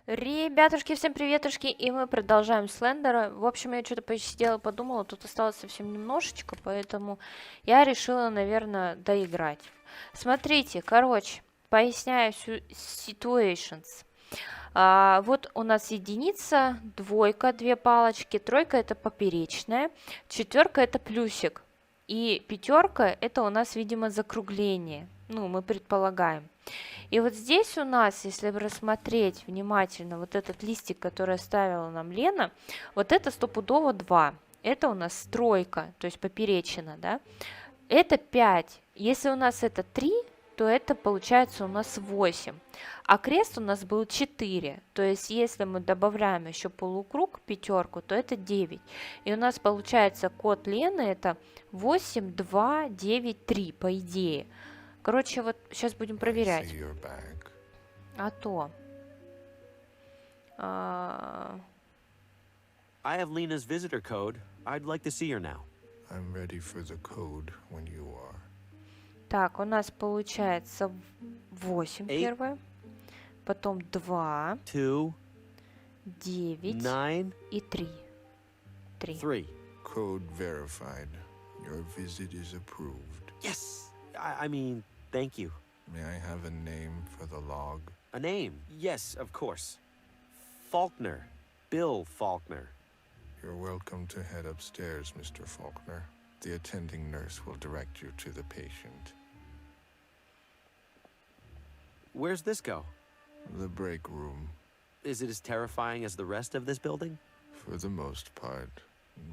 Ребятушки, всем приветушки, и мы продолжаем Слендера. В общем, я что-то посидела, подумала, тут осталось совсем немножечко, поэтому я решила, наверное, доиграть. Смотрите, короче, поясняю situations. Вот у нас единица, двойка, две палочки, тройка это поперечная, четверка это плюсик, и пятерка это у нас, видимо, закругление. Ну, мы предполагаем. И вот здесь у нас, если рассмотреть внимательно вот этот листик, который оставила нам Лена, вот это стопудово 2. Это у нас тройка, то есть поперечина, да? Это 5. Если у нас это 3, то это получается у нас 8. А крест у нас был 4. То есть если мы добавляем еще полукруг, пятерку, то это 9. И у нас получается код Лены это 8, 2, 9, 3, по идее. Короче, вот сейчас будем проверять. А то. I have Lena's visitor code. I'd like to see her now. I'm ready for the code when you are. Так, у нас получается 8 первое, потом 2, 2, 9 9, и 3. 3. Code verified. Your visit is approved. Yes! I mean, thank you. May I have a name for the log? A name? Yes, of course. Faulkner. Bill Faulkner. You're welcome to head upstairs, Mr. Faulkner. The attending nurse will direct you to the patient. Where's this go? The break room. Is it as terrifying as the rest of this building? For the most part.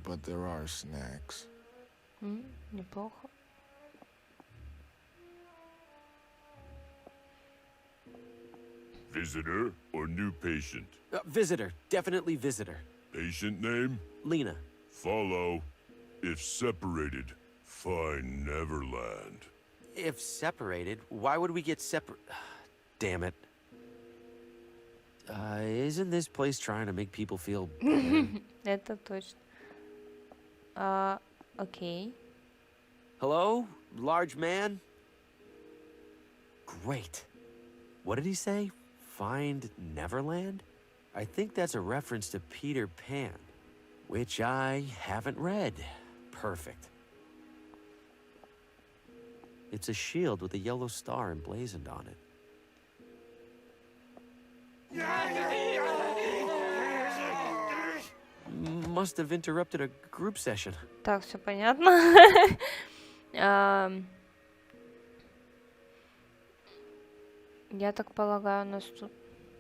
But there are snacks. Неплохо. Visitor or new patient? Visitor. Definitely visitor. Patient name? Lena. Follow. If separated, find Neverland. If separated, why would we get separate? Damn it. Isn't this place trying to make people feel better? Это точно. Окей. Hello, large man? Great. What did he say? Find Neverland? I think that's a reference to Peter Pan, which I haven't read. Perfect. It's a shield with a yellow star emblazoned on it. Must have interrupted a group session. Так, все понятно. Я так полагаю, у нас тут...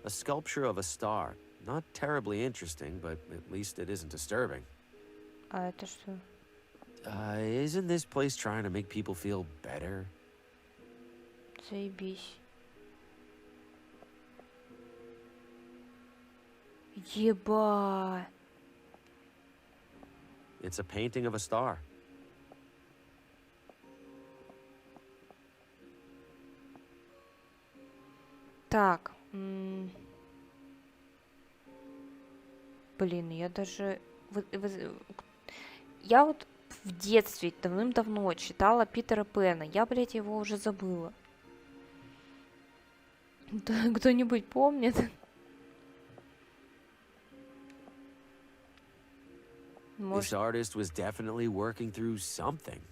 A sculpture of a star. Not terribly interesting, but at least it isn't disturbing. А это что? Isn't this place trying to make people feel better? Заебись. Еба. It's a painting of a star. Так. Блин, я даже... Я вот в детстве давным-давно читала Питера Пэна. Я, блядь, его уже забыла. Кто-нибудь помнит? This artist was definitely working through something.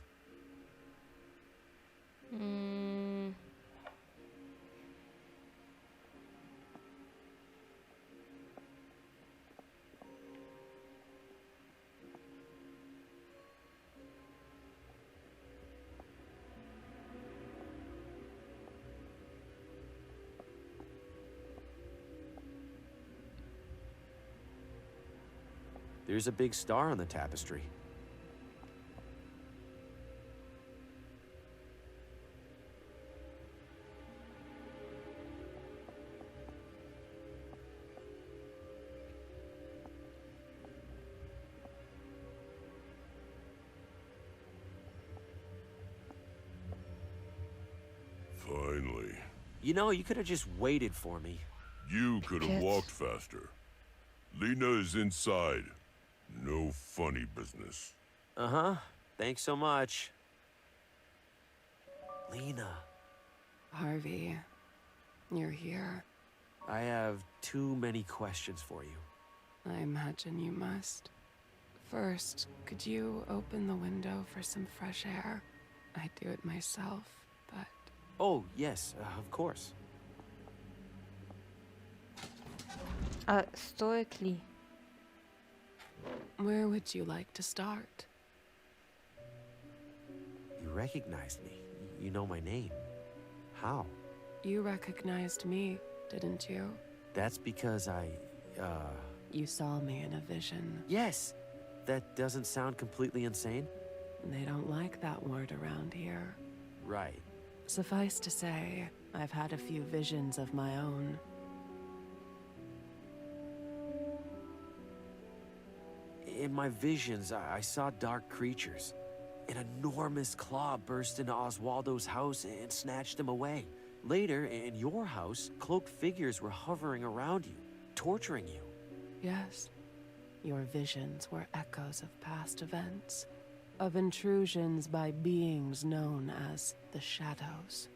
There's a big star on the tapestry. Finally. You know, you could have just waited for me. You could have walked faster. Lena is inside. No funny business. Uh-huh. Thanks so much. Lena. Harvey, you're here. I have too many questions for you. I imagine you must. First, could you open the window for some fresh air? I do it myself, but... Oh, yes, of course. Стоит ли? Where would you like to start? You recognized me. You know my name. How? You recognized me, didn't you? That's because You saw me in a vision. Yes! That doesn't sound completely insane? They don't like that word around here. Right. Suffice to say, I've had a few visions of my own. In my visions, I saw dark creatures. An enormous claw burst into Oswaldo's house and snatched him away. Later, in your house, cloaked figures were hovering around you, torturing you. Yes, your visions were echoes of past events, of intrusions by beings known as the Shadows.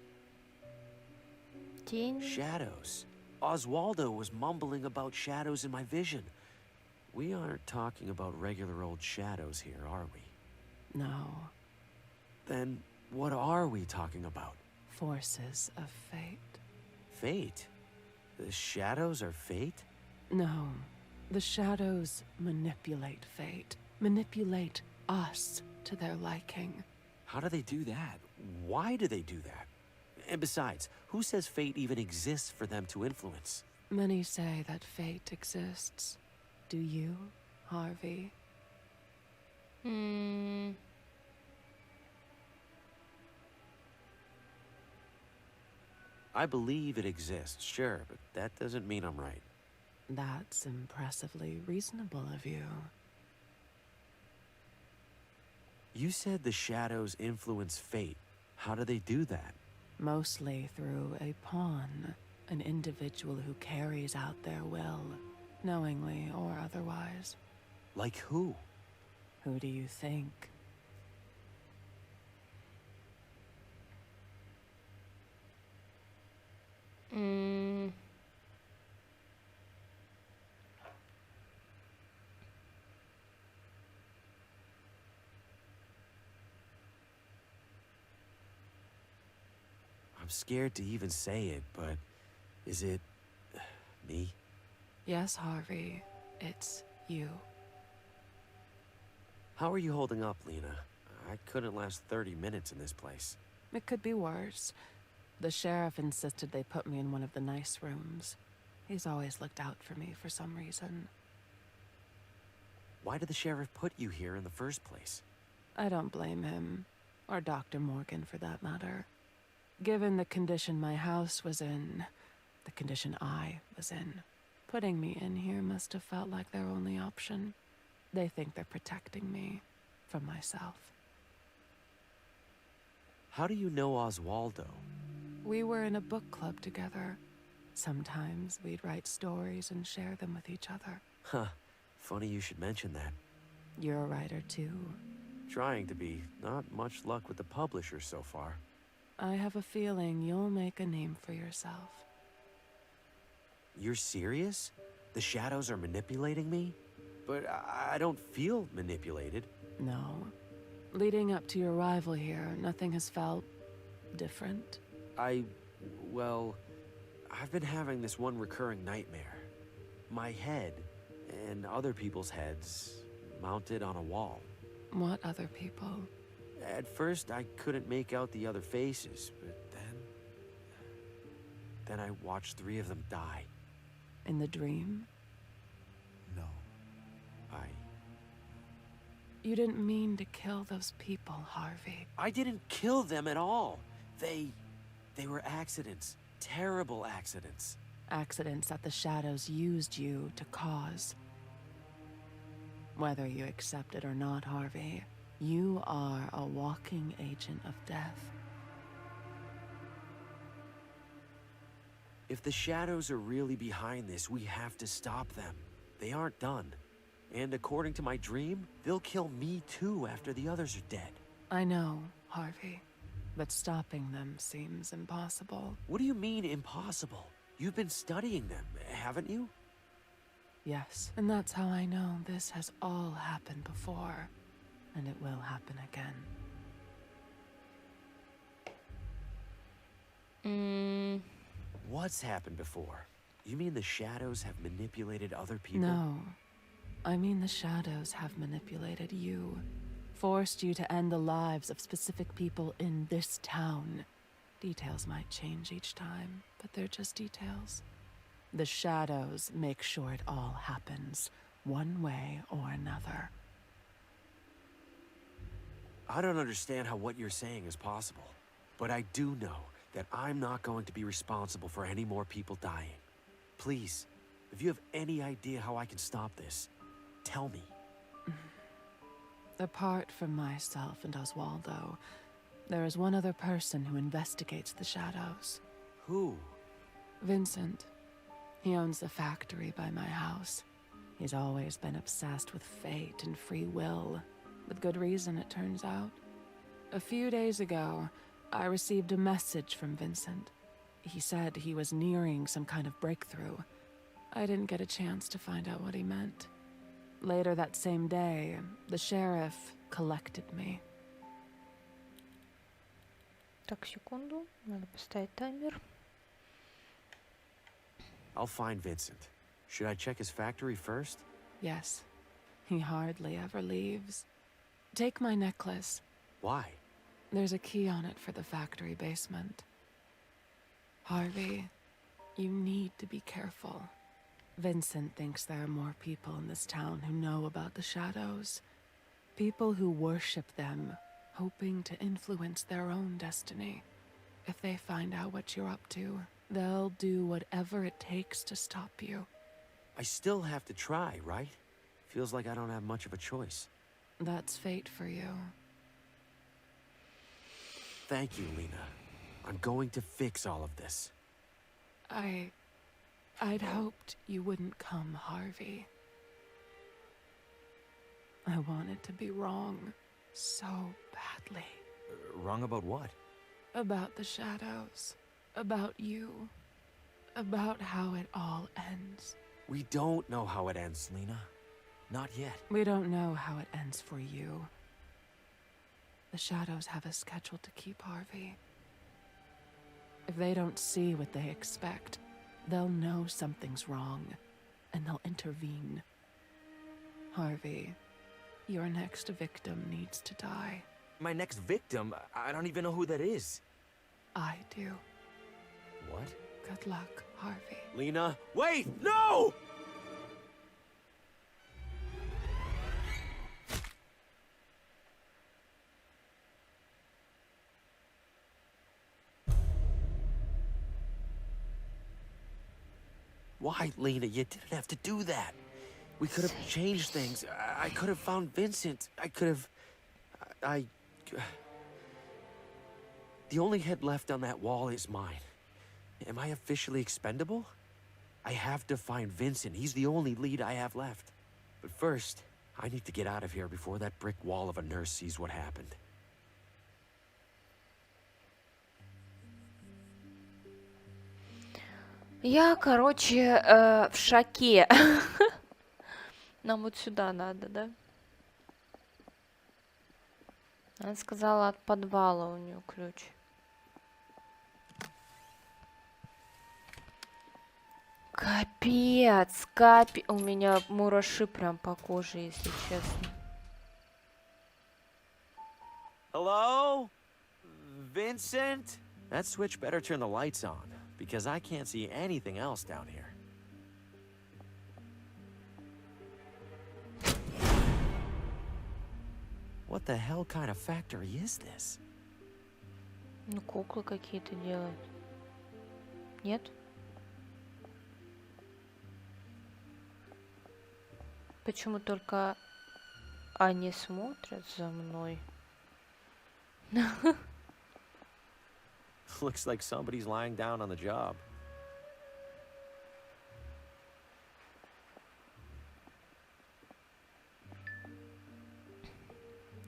Тень? Shadows. Oswaldo was mumbling about shadows in my vision. We aren't talking about regular old shadows here, are we? No, Then what are we talking about? forces of fate. Fate? The shadows are fate? No, the Shadows manipulate fate, manipulate us to their liking. How do they do that? Why do they do that? And besides, who says fate even exists for them to influence? Many say that fate exists. Do you, Harvey? I believe it exists, sure, but that doesn't mean I'm right. That's impressively reasonable of you. You said the shadows influence fate. How do they do that? Mostly through a pawn, an individual who carries out their will, knowingly or otherwise. Like who? Who do you think? I'm scared to even say it, but is it me? Yes, Harvey, it's you. How are you holding up, Lena? I couldn't last 30 minutes in this place. It could be worse. The sheriff insisted they put me in one of the nice rooms. He's always looked out for me for some reason. Why did the sheriff put you here in the first place? I don't blame him, or Dr. Morgan for that matter. Given the condition my house was in, the condition I was in, putting me in here must have felt like their only option. They think they're protecting me from myself. How do you know Oswaldo? We were in a book club together. Sometimes we'd write stories and share them with each other. Huh. Funny you should mention that. You're a writer too. Trying to be. Not much luck with the publisher so far. I have a feeling you'll make a name for yourself. You're serious? The shadows are manipulating me? But I don't feel manipulated. No. Leading up to your arrival here, nothing has felt different. Well, I've been having this one recurring nightmare. My head, and other people's heads, mounted on a wall. What other people? At first, I couldn't make out the other faces, but then I watched 3 of them die. In the dream? No. You didn't mean to kill those people, Harvey. I didn't kill them at all. They were accidents. Terrible accidents. Accidents that the shadows used you to cause. Whether you accept it or not, Harvey, you are a walking agent of death. If the shadows are really behind this, we have to stop them. They aren't done. And according to my dream, they'll kill me too after the others are dead. I know, Harvey, but stopping them seems impossible. What do you mean, impossible? You've been studying them, haven't you? Yes, and that's how I know this has all happened before, and it will happen again. What's happened before? You mean the shadows have manipulated other people? No. I mean the shadows have manipulated you. Forced you to end the lives of specific people in this town. Details might change each time, but they're just details. The shadows make sure it all happens, one way or another. I don't understand how what you're saying is possible, but I do know that I'm not going to be responsible for any more people dying. Please, if you have any idea how I can stop this, tell me. Apart from myself and Oswaldo, there is one other person who investigates the shadows. Who? Vincent. He owns the factory by my house. He's always been obsessed with fate and free will. With good reason, it turns out. A few days ago, I received a message from Vincent. He said he was nearing some kind of breakthrough. I didn't get a chance to find out what he meant. Later that same day, the sheriff collected me. Так, секунду. Надо поставить таймер. I'll find Vincent. Should I check his factory first? Yes. He hardly ever leaves. Take my necklace. Why? There's a key on it for the factory basement. Harvey, you need to be careful. Vincent thinks there are more people in this town who know about the shadows. People who worship them, hoping to influence their own destiny. If they find out what you're up to, they'll do whatever it takes to stop you. I still have to try, right? Feels like I don't have much of a choice. That's fate for you. Thank you, Lena. I'm going to fix all of this. I'd hoped you wouldn't come, Harvey. I wanted to be wrong so badly. Wrong about what? About the shadows. About you. About how it all ends. We don't know how it ends, Lena. Not yet. We don't know how it ends for you. The shadows have a schedule to keep, Harvey. If they don't see what they expect, they'll know something's wrong, and they'll intervene. Harvey, your next victim needs to die. My next victim? I don't even know who that is. I do. What? Good luck, Harvey. Lena, wait! No! Why, Lena? You didn't have to do that. We could have changed things. I could have found Vincent. I could have... The only head left on that wall is mine. Am I officially expendable? I have to find Vincent. He's the only lead I have left. But first, I need to get out of here before that brick wall of a nurse sees what happened. Я, короче, в шоке. Нам вот сюда надо, да? Она сказала, от подвала у нее ключ. Капец, у меня мураши прям по коже, если честно. Hello? Vincent? That switch better turn the lights on, because I can't see anything else down here. What the hell kind of factory is this? Ну, куклы какие-то делают. Нет? Почему только они смотрят за мной? Looks like somebody's lying down on the job.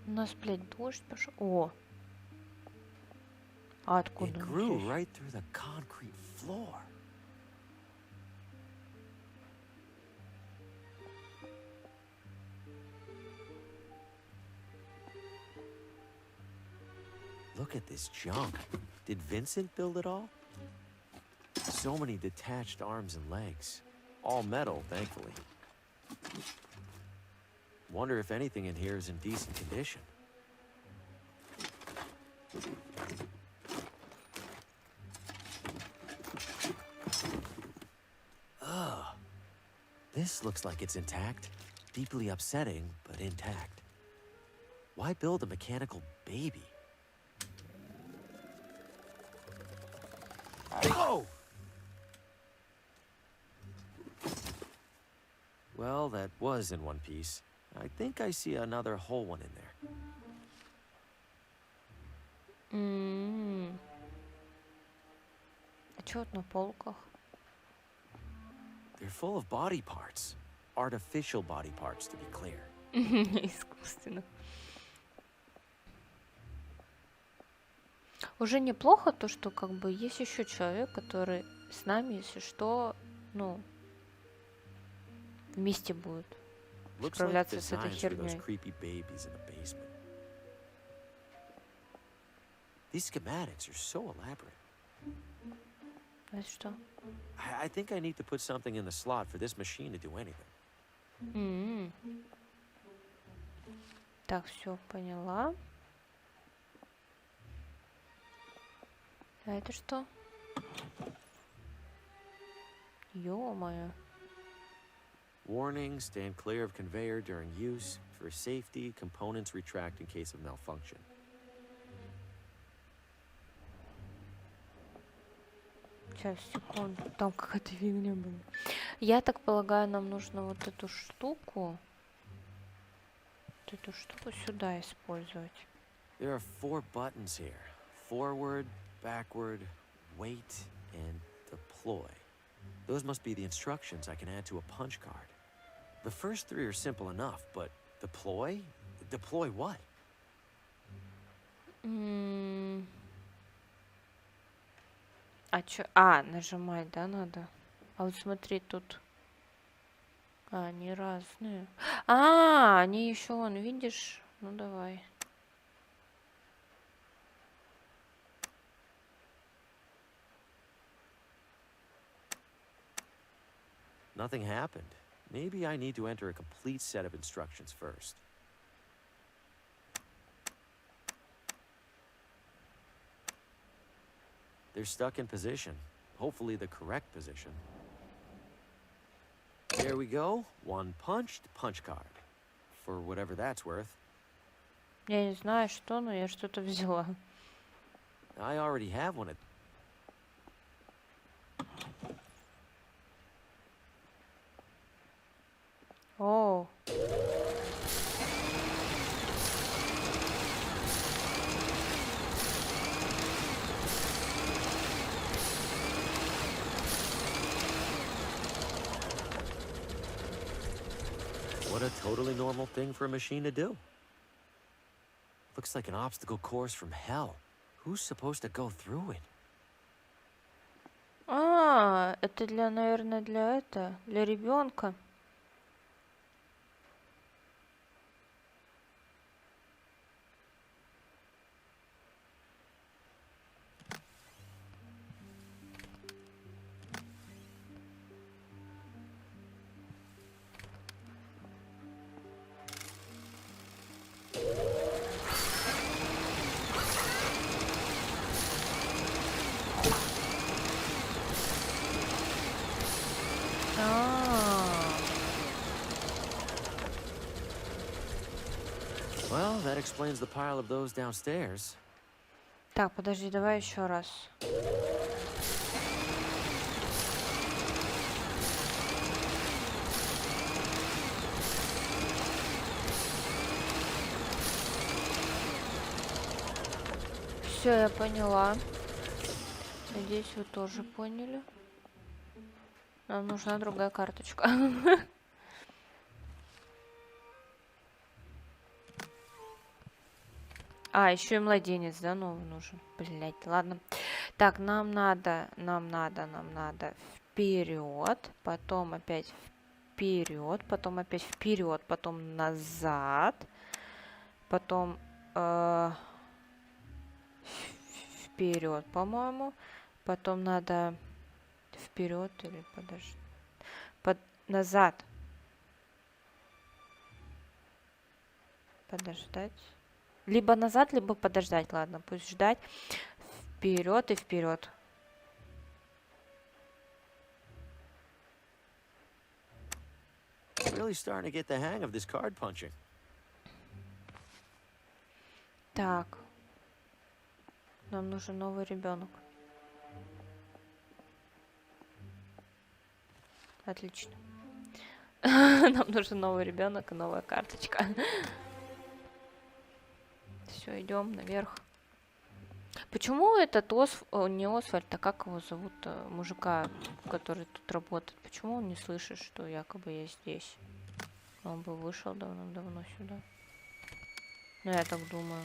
У нас, блядь, дождь пошел. О! А It откуда? grew right through the concrete floor. Look at this junk. Did Vincent build it all? So many detached arms and legs. All metal, thankfully. Wonder if anything in here is in decent condition. Ugh. This looks like it's intact. Deeply upsetting, but intact. Why build a mechanical baby? Oh! Well, that was in one piece. I think I see another whole one in there. А чё вот на полках? They're full of body parts. Artificial body parts, to be clear. Искусственно. Уже неплохо то, что как бы есть еще человек, который с нами, если что, ну, вместе будет Looks like справляться с этой designs for those херней. creepy babies in the basement. These schematics are so elaborate. Знаешь что? I think I need to put something in the slot for this machine to do anything. Так, все, поняла. А это что? Ё-моё. Warning, stand clear of conveyor during use. For safety, components retract in case of malfunction. Сейчас, секунду. Там какая-то фигня была. Я так полагаю, нам нужно вот эту штуку. Вот эту штуку сюда использовать. There are 4 buttons here. Forward, backward, wait, and deploy. Those must be the instructions I can add to a punch card. The first 3 are simple enough, but deploy? Deploy what? А чё? А, нажимать, да, надо? А вот смотри, тут... А, они разные. А, они еще вон, видишь? Ну, давай. Nothing happened. Maybe I need to enter a complete set of instructions first. They're stuck in position. Hopefully the correct position. There we go. 1 punched punch card. For whatever that's worth. Я не знаю, что, но я что-то взяла. I already have one. О. What a totally normal thing for a machine to do. Looks like an obstacle course from hell. Who's supposed to go through it? А, это для, наверное, для ребенка. Well, that explains the pile of those downstairs. Так, подожди, давай еще раз. Все, я поняла. Надеюсь, вы тоже поняли. Нам нужна другая карточка. А, еще и младенец, да, новый нужен. Блять, ладно. Так, нам надо вперед, потом опять вперед, потом опять вперед, потом назад, потом вперед, по-моему. Потом надо вперед или назад. Подождать. Либо назад, либо подождать. Ладно, пусть ждать. Вперед и вперед. Really starting to get the hang of this card punching. Так. Нам нужен новый ребенок. Отлично. Нам нужен новый ребенок и новая карточка. Все, идем наверх. Почему этот не Освальд, а как его зовут, мужика, который тут работает? Почему он не слышит, что якобы я здесь? Он бы вышел давно-давно сюда. Ну, я так думаю.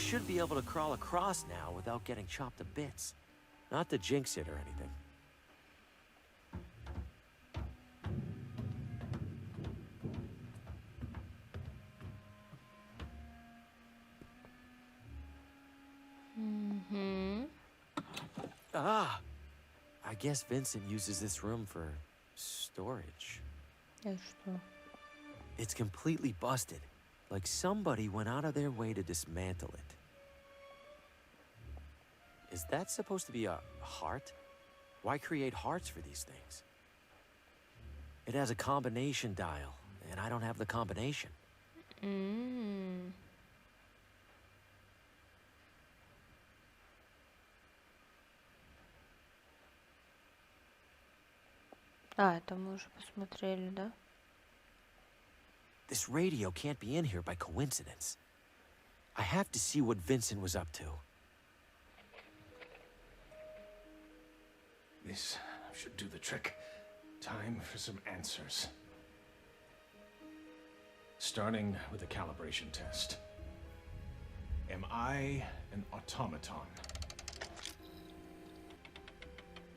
Should be able to crawl across now without getting chopped to bits. Not to jinx it or anything. Ah! I guess Vincent uses this room for storage. It's completely busted. Like somebody went out of their way to dismantle it. Is that supposed to be a heart? Why create hearts for these things? It has a combination dial, and I don't have the combination. Это мы уже посмотрели, да? This radio can't be in here by coincidence. I have to see what Vincent was up to. This should do the trick. Time for some answers. Starting with a calibration test. Am I an automaton?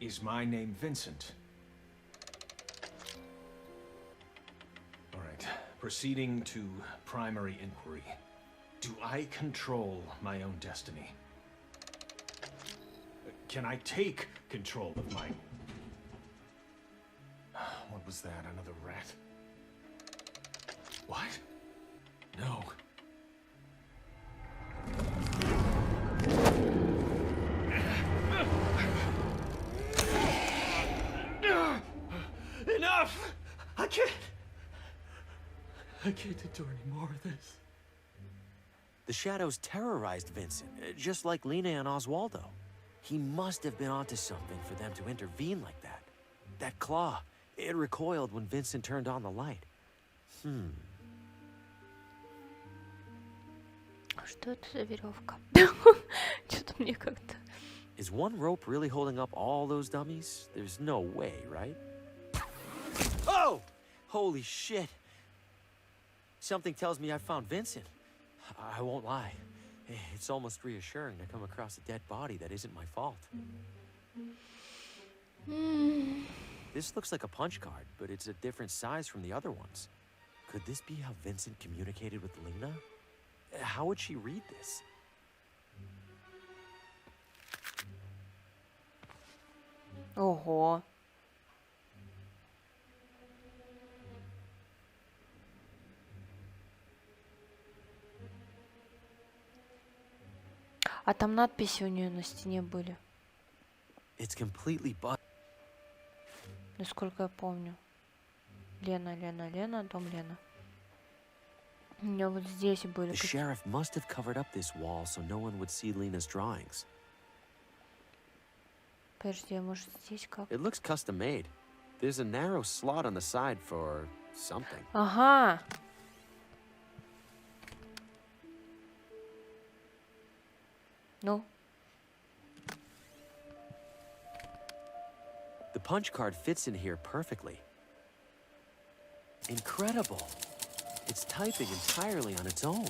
Is my name Vincent? All right, proceeding to primary inquiry. Do I control my own destiny? Can I take control of my... What was that? Another rat? What? No. Enough! I can't endure any more of this. The shadows terrorized Vincent, just like Lena and Oswaldo. He must have been onto something for them to intervene like that. That claw, it recoiled when Vincent turned on the light. Что это за веревка? Что-то мне как-то... Is one rope really holding up all those dummies? There's no way, right? Oh! Holy shit! Something tells me I found Vincent. I won't lie. It's almost reassuring to come across a dead body that isn't my fault. This looks like a punch card, but it's a different size from the other ones. Could this be how Vincent communicated with Lena? How would she read this? Ого. А там надписи у нее на стене были, It's completely насколько я помню. Лена, Лена, Лена, дом Лена. У нее вот здесь были. The sheriff must have covered up this wall so no one would see Lena's drawings. Подожди, а может здесь как? It looks custom made. There's a narrow slot on the side for something. Ага. Ну, The punch card fits in here perfectly. Incredible. It's typing entirely on its own.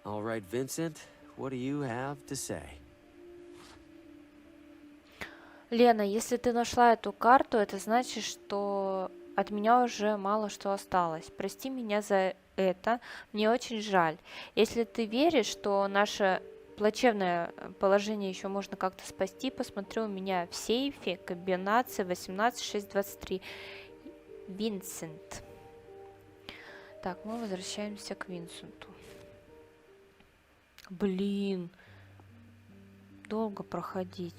All right, Vincent, what do you have to say? Лена, если ты нашла эту карту, это значит, что от меня уже мало что осталось. Прости меня за это, мне очень жаль. Если ты веришь, что наше плачевное положение еще можно как-то спасти, посмотри у меня в сейфе комбинация 18623. Винсент. Так, мы возвращаемся к Винсенту. Блин, долго проходить.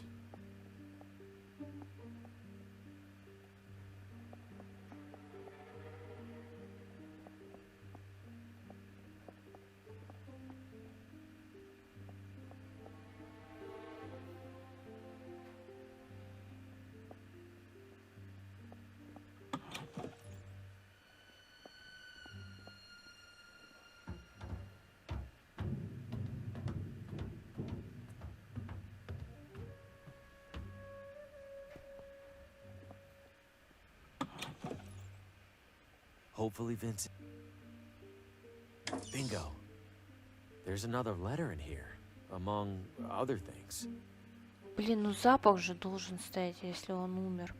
Hopefully, Vincent. Bingo. There's another letter in here, among other things. Блин, ну запах же должен стоять, если он умер.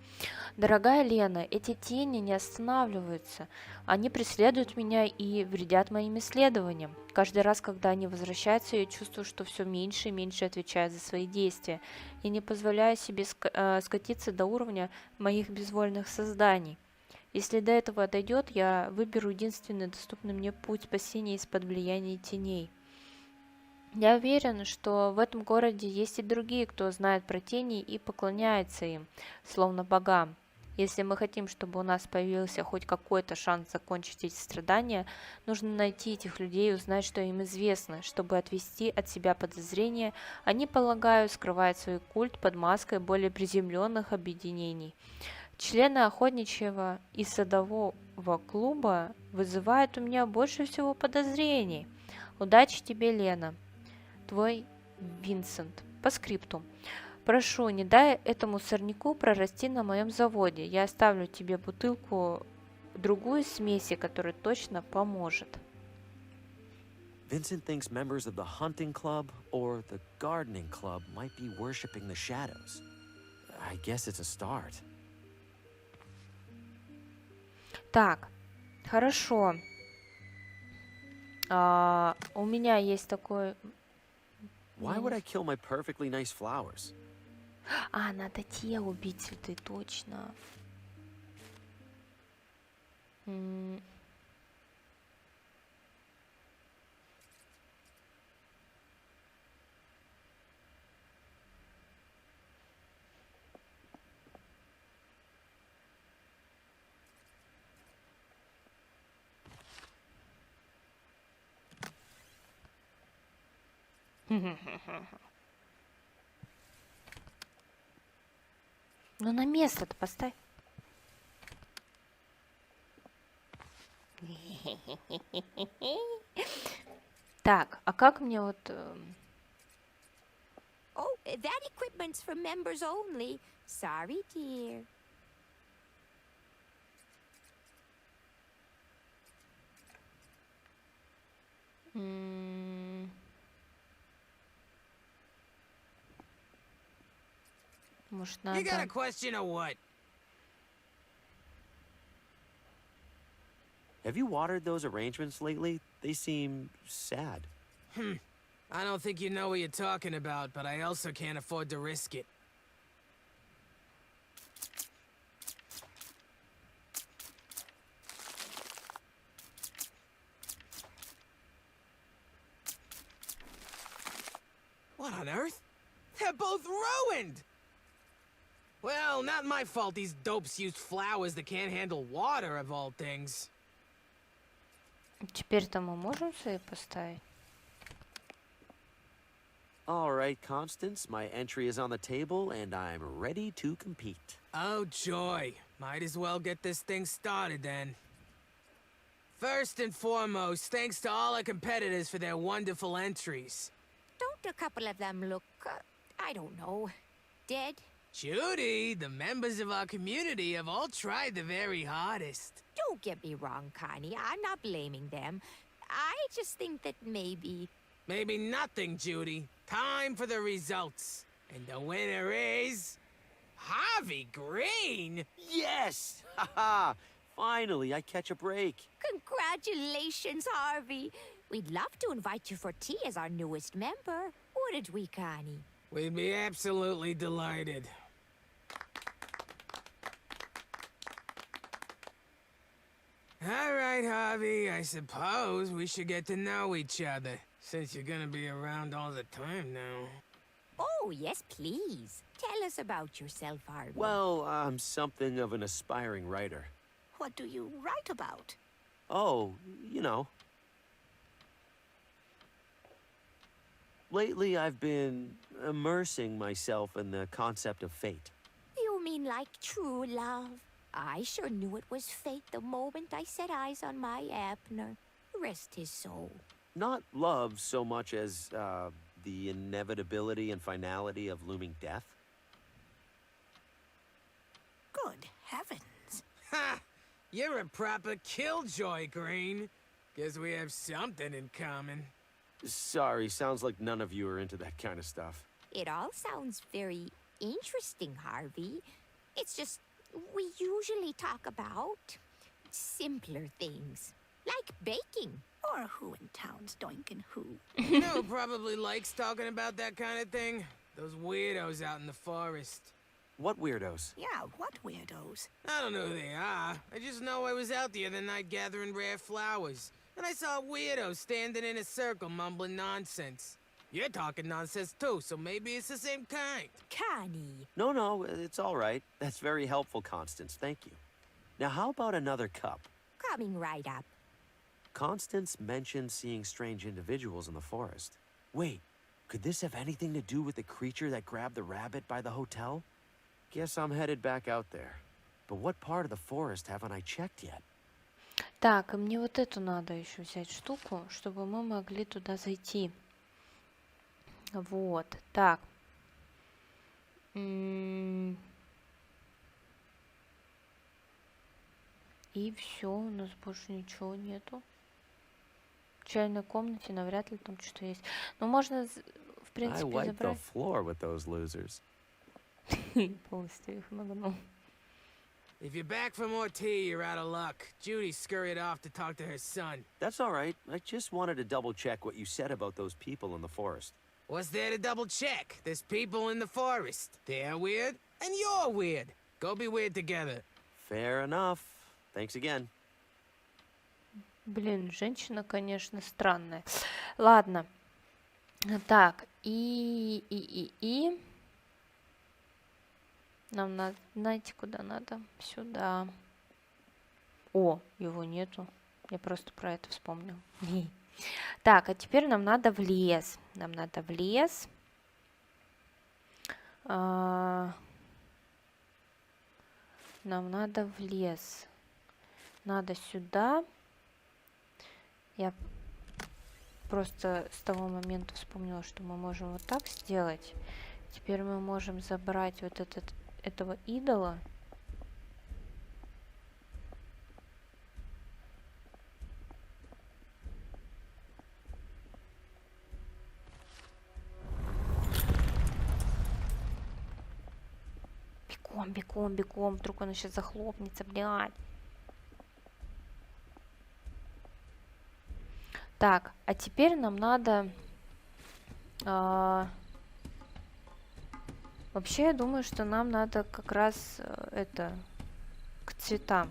Дорогая Лена, эти тени не останавливаются. Они преследуют меня и вредят моим исследованиям. Каждый раз, когда они возвращаются, я чувствую, что все меньше и меньше отвечаю за свои действия. Я не позволяю себе скатиться до уровня моих безвольных созданий. Если до этого дойдет, я выберу единственный доступный мне путь спасения из-под влияния теней. Я уверен, что в этом городе есть и другие, кто знает про тени и поклоняется им, словно богам. Если мы хотим, чтобы у нас появился хоть какой-то шанс закончить эти страдания, нужно найти этих людей и узнать, что им известно, чтобы отвести от себя подозрения. Они, полагаю, скрывают свой культ под маской более приземленных объединений. Члены охотничьего и садового клуба вызывают у меня больше всего подозрений. Удачи тебе, Лена. Твой Винсент. По скрипту. Прошу, не дай этому сорняку прорасти на моем заводе. Я оставлю тебе бутылку другую смеси, которая точно поможет. Vincent thinks members of the hunting club or the gardening club might be worshipping the shadows. I guess it's a start. Так, хорошо. У меня есть такой... Why would I kill my perfectly nice flowers? Надо те убить цветы, точно. Ну на место-то поставь. Так, а как мне вот... Oh, that equipment's for members only. Sorry, dear. Может, You got a надо... question or what? Have you watered those arrangements lately? They seem sad. I don't think you know what you're talking about, but I also can't afford to risk it. What on earth? They're both ruined! Well, not my fault these dopes used flowers that can't handle water, of all things. Теперь-то мы можем свои поставить? All right, Constance, my entry is on the table and I'm ready to compete. Oh, joy. Might as well get this thing started then. First and foremost, thanks to all our competitors for their wonderful entries. Don't a couple of them look, I don't know, dead? Judy, the members of our community have all tried the very hardest. Don't get me wrong, Connie. I'm not blaming them. I just think that maybe... Maybe nothing, Judy. Time for the results. And the winner is... Harvey Green! Yes! Haha! Finally, I catch a break. Congratulations, Harvey. We'd love to invite you for tea as our newest member. Wouldn't we, Connie? We'd be absolutely delighted. All right, Harvey, I suppose we should get to know each other, since you're gonna be around all the time now. Oh, yes, please. Tell us about yourself, Harvey. Well, I'm something of an aspiring writer. What do you write about? Oh, you know. Lately, I've been immersing myself in the concept of fate. You mean like true love? I sure knew it was fate the moment I set eyes on my Abner. Rest his soul. Not love so much as, the inevitability and finality of looming death. Good heavens. Ha! You're a proper killjoy, Green. Guess we have something in common. Sorry, sounds like none of you are into that kind of stuff. It all sounds very interesting, Harvey. It's just we usually talk about simpler things, like baking. Or who in town's doinkin' who? You know who probably likes talking about that kind of thing? Those weirdos out in the forest. What weirdos? Yeah, what weirdos? I don't know who they are. I just know I was out the other night gathering rare flowers. And I saw a weirdo standing in a circle mumbling nonsense. You're talking nonsense too, so maybe it's the same kind. Connie. No, it's all right. That's very helpful, Constance. Thank you. Now, how about another cup? Coming right up. Constance mentioned seeing strange individuals in the forest. Wait, could this have anything to do with the creature that grabbed the rabbit by the hotel? Guess I'm headed back out there. But what part of the forest haven't I checked yet? Так, и мне вот эту надо еще взять штуку, чтобы мы могли туда зайти. Вот, так. И все, у нас больше ничего нету. В чайной комнате навряд ли там что-то есть. Но можно, в I принципе, wiped the забрать. floor with those losers. Полностью их нагнул. If you're back for more tea, you're out of luck. Judy scurried off to talk to her son. That's all right. I just wanted to double check what you said about those people in the forest. What's there to double check? There's people in the forest. They're weird, and you're weird. Go be weird together. Fair enough. Thanks again. Блин, женщина, конечно, странная. Ладно. Так, и... Нам надо, знаете, куда надо? Сюда. О, его нету. Я просто про это вспомнил. Так, а теперь нам надо в лес. Нам надо в лес. Нам надо в лес. Надо сюда. Я просто с того момента вспомнила, что мы можем вот так сделать. Теперь мы можем забрать вот этого идола. Бегом, бегом, бегом. Вдруг он сейчас захлопнется, блядь. Так, а теперь нам надо... Вообще, я думаю, что нам надо как раз это к цветам.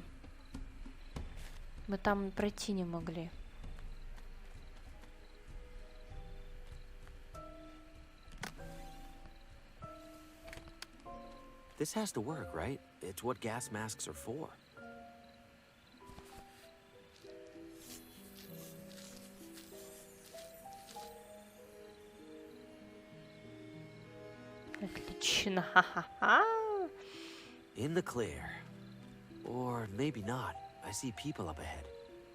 Мы там пройти не могли. This has to work, right? It's what gas masks are for. Отлично, ха-ха-ха. In the clear. Or maybe not. I see people up ahead.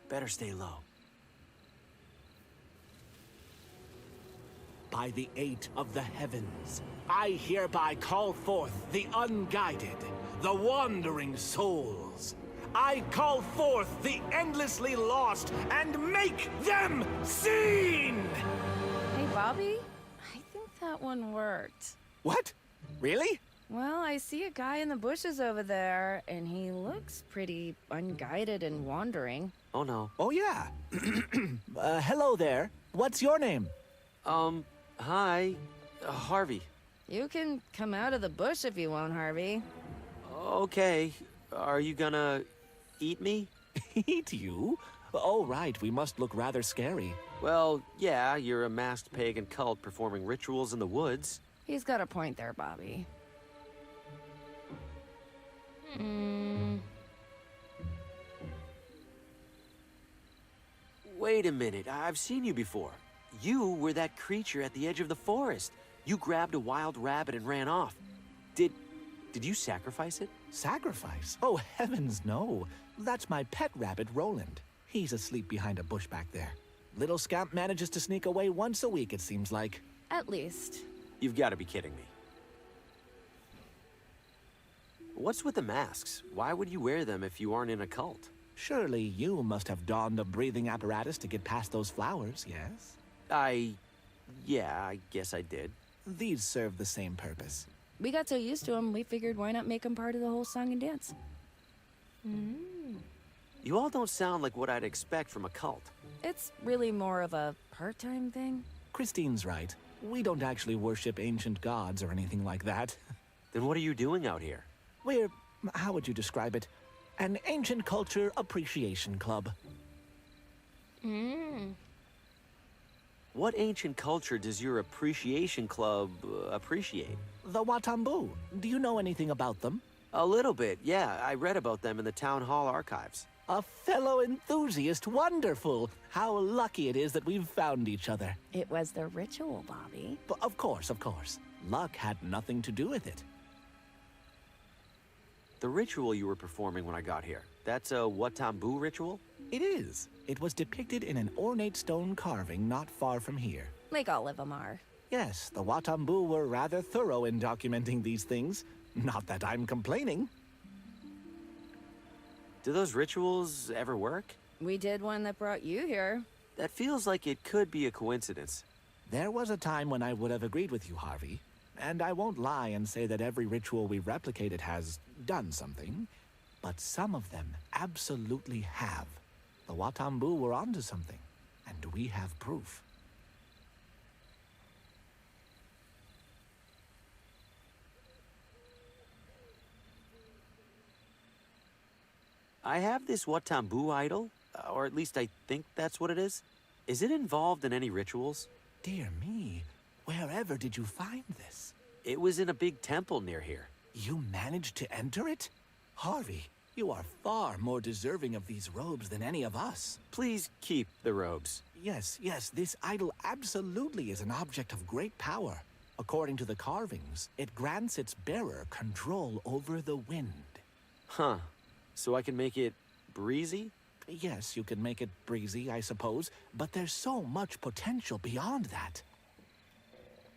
Better stay low. by the eight of the heavens, I hereby call forth the unguided, the wandering souls. I call forth the endlessly lost and make them seen! Hey, Bobby, I think that one worked. What? Really? Well, I see a guy in the bushes over there, and he looks pretty unguided and wandering. Oh no. Oh yeah. Hello there. What's your name? Hi. Harvey. You can come out of the bush if you want, Harvey. Okay. Are you gonna eat me? Eat you? Oh, right. We must look rather scary. Well, yeah, you're a masked pagan cult performing rituals in the woods. He's got a point there, Bobby. Wait a minute. I've seen you before. You were that creature at the edge of the forest. You grabbed a wild rabbit and ran off. Did you sacrifice it? Sacrifice? Oh, heavens no. That's my pet rabbit, Roland. He's asleep behind a bush back there. Little scamp manages to sneak away once a week, it seems like. At least. You've got to be kidding me. What's with the masks? Why would you wear them if you aren't in a cult? Surely you must have donned a breathing apparatus to get past those flowers, yes? Yeah, I guess I did. These serve the same purpose. We got so used to him, we figured why not make him part of the whole song and dance. You all don't sound like what I'd expect from a cult. It's really more of a part-time thing. Christine's right. We don't actually worship ancient gods or anything like that. Then what are you doing out here? We're, how would you describe it? An ancient culture appreciation club. What ancient culture does your appreciation club appreciate? The Watambu. Do you know anything about them? A little bit, yeah. I read about them in the town hall archives. A fellow enthusiast. Wonderful. How lucky it is that we've found each other. It was the ritual, Bobby. But of course, of course. Luck had nothing to do with it. The ritual you were performing when I got here, that's a Watambu ritual? It is. It was depicted in an ornate stone carving not far from here. Like all of them are. Yes, the Watambu were rather thorough in documenting these things. Not that I'm complaining. Do those rituals ever work? We did one that brought you here. That feels like it could be a coincidence. There was a time when I would have agreed with you, Harvey. And I won't lie and say that every ritual we replicated has done something. But some of them absolutely have. The Watambu were onto something. And we have proof. I have this Watambu idol, or at least I think that's what it is. Is it involved in any rituals? Dear me, wherever did you find this? It was in a big temple near here. You managed to enter it? Harvey, you are far more deserving of these robes than any of us. Please keep the robes. Yes, this idol absolutely is an object of great power. According to the carvings, it grants its bearer control over the wind. Huh. So I can make it breezy? Yes, you can make it breezy, I suppose, but there's so much potential beyond that.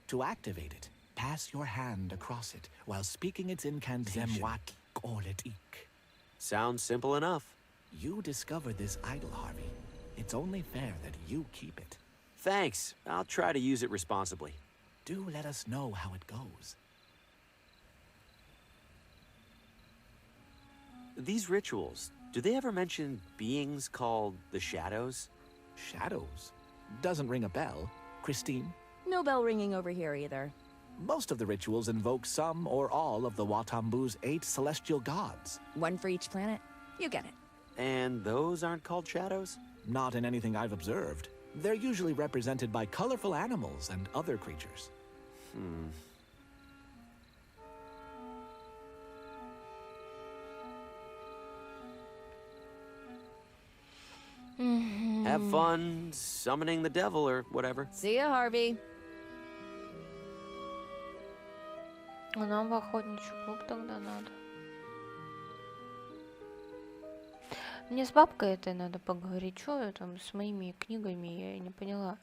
To activate it, pass your hand across it while speaking its incantation. Sounds simple enough. You discovered this idol, Harvey. It's only fair that you keep it. Thanks. I'll try to use it responsibly. Do let us know how it goes. These rituals, do they ever mention beings called the Shadows? Shadows? Doesn't ring a bell. Christine? No bell ringing over here either. Most of the rituals invoke some or all of the Watambu's 8 celestial gods. One for each planet. You get it. And those aren't called shadows? Not in anything I've observed. They're usually represented by colorful animals and other creatures. Have fun summoning the devil or whatever. See ya, Harvey. Нам в охотничий клуб тогда надо. Мне с бабкой этой надо поговорить. Что там с моими книгами, я не поняла.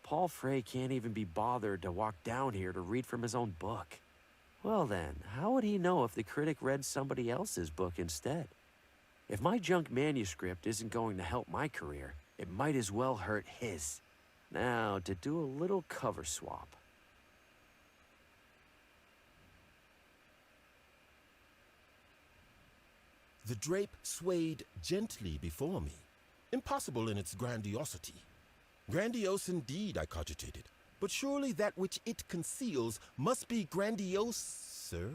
Paul Frey can't even be bothered to walk down here to read from his own book. Well then, how would he know if the critic read somebody else's book instead? If my junk manuscript isn't going to help my career, it might as well hurt his. Now, to do a little cover swap. The drape swayed gently before me, impossible in its grandiosity. Grandiose indeed, I cogitated, but surely that which it conceals must be grandioser?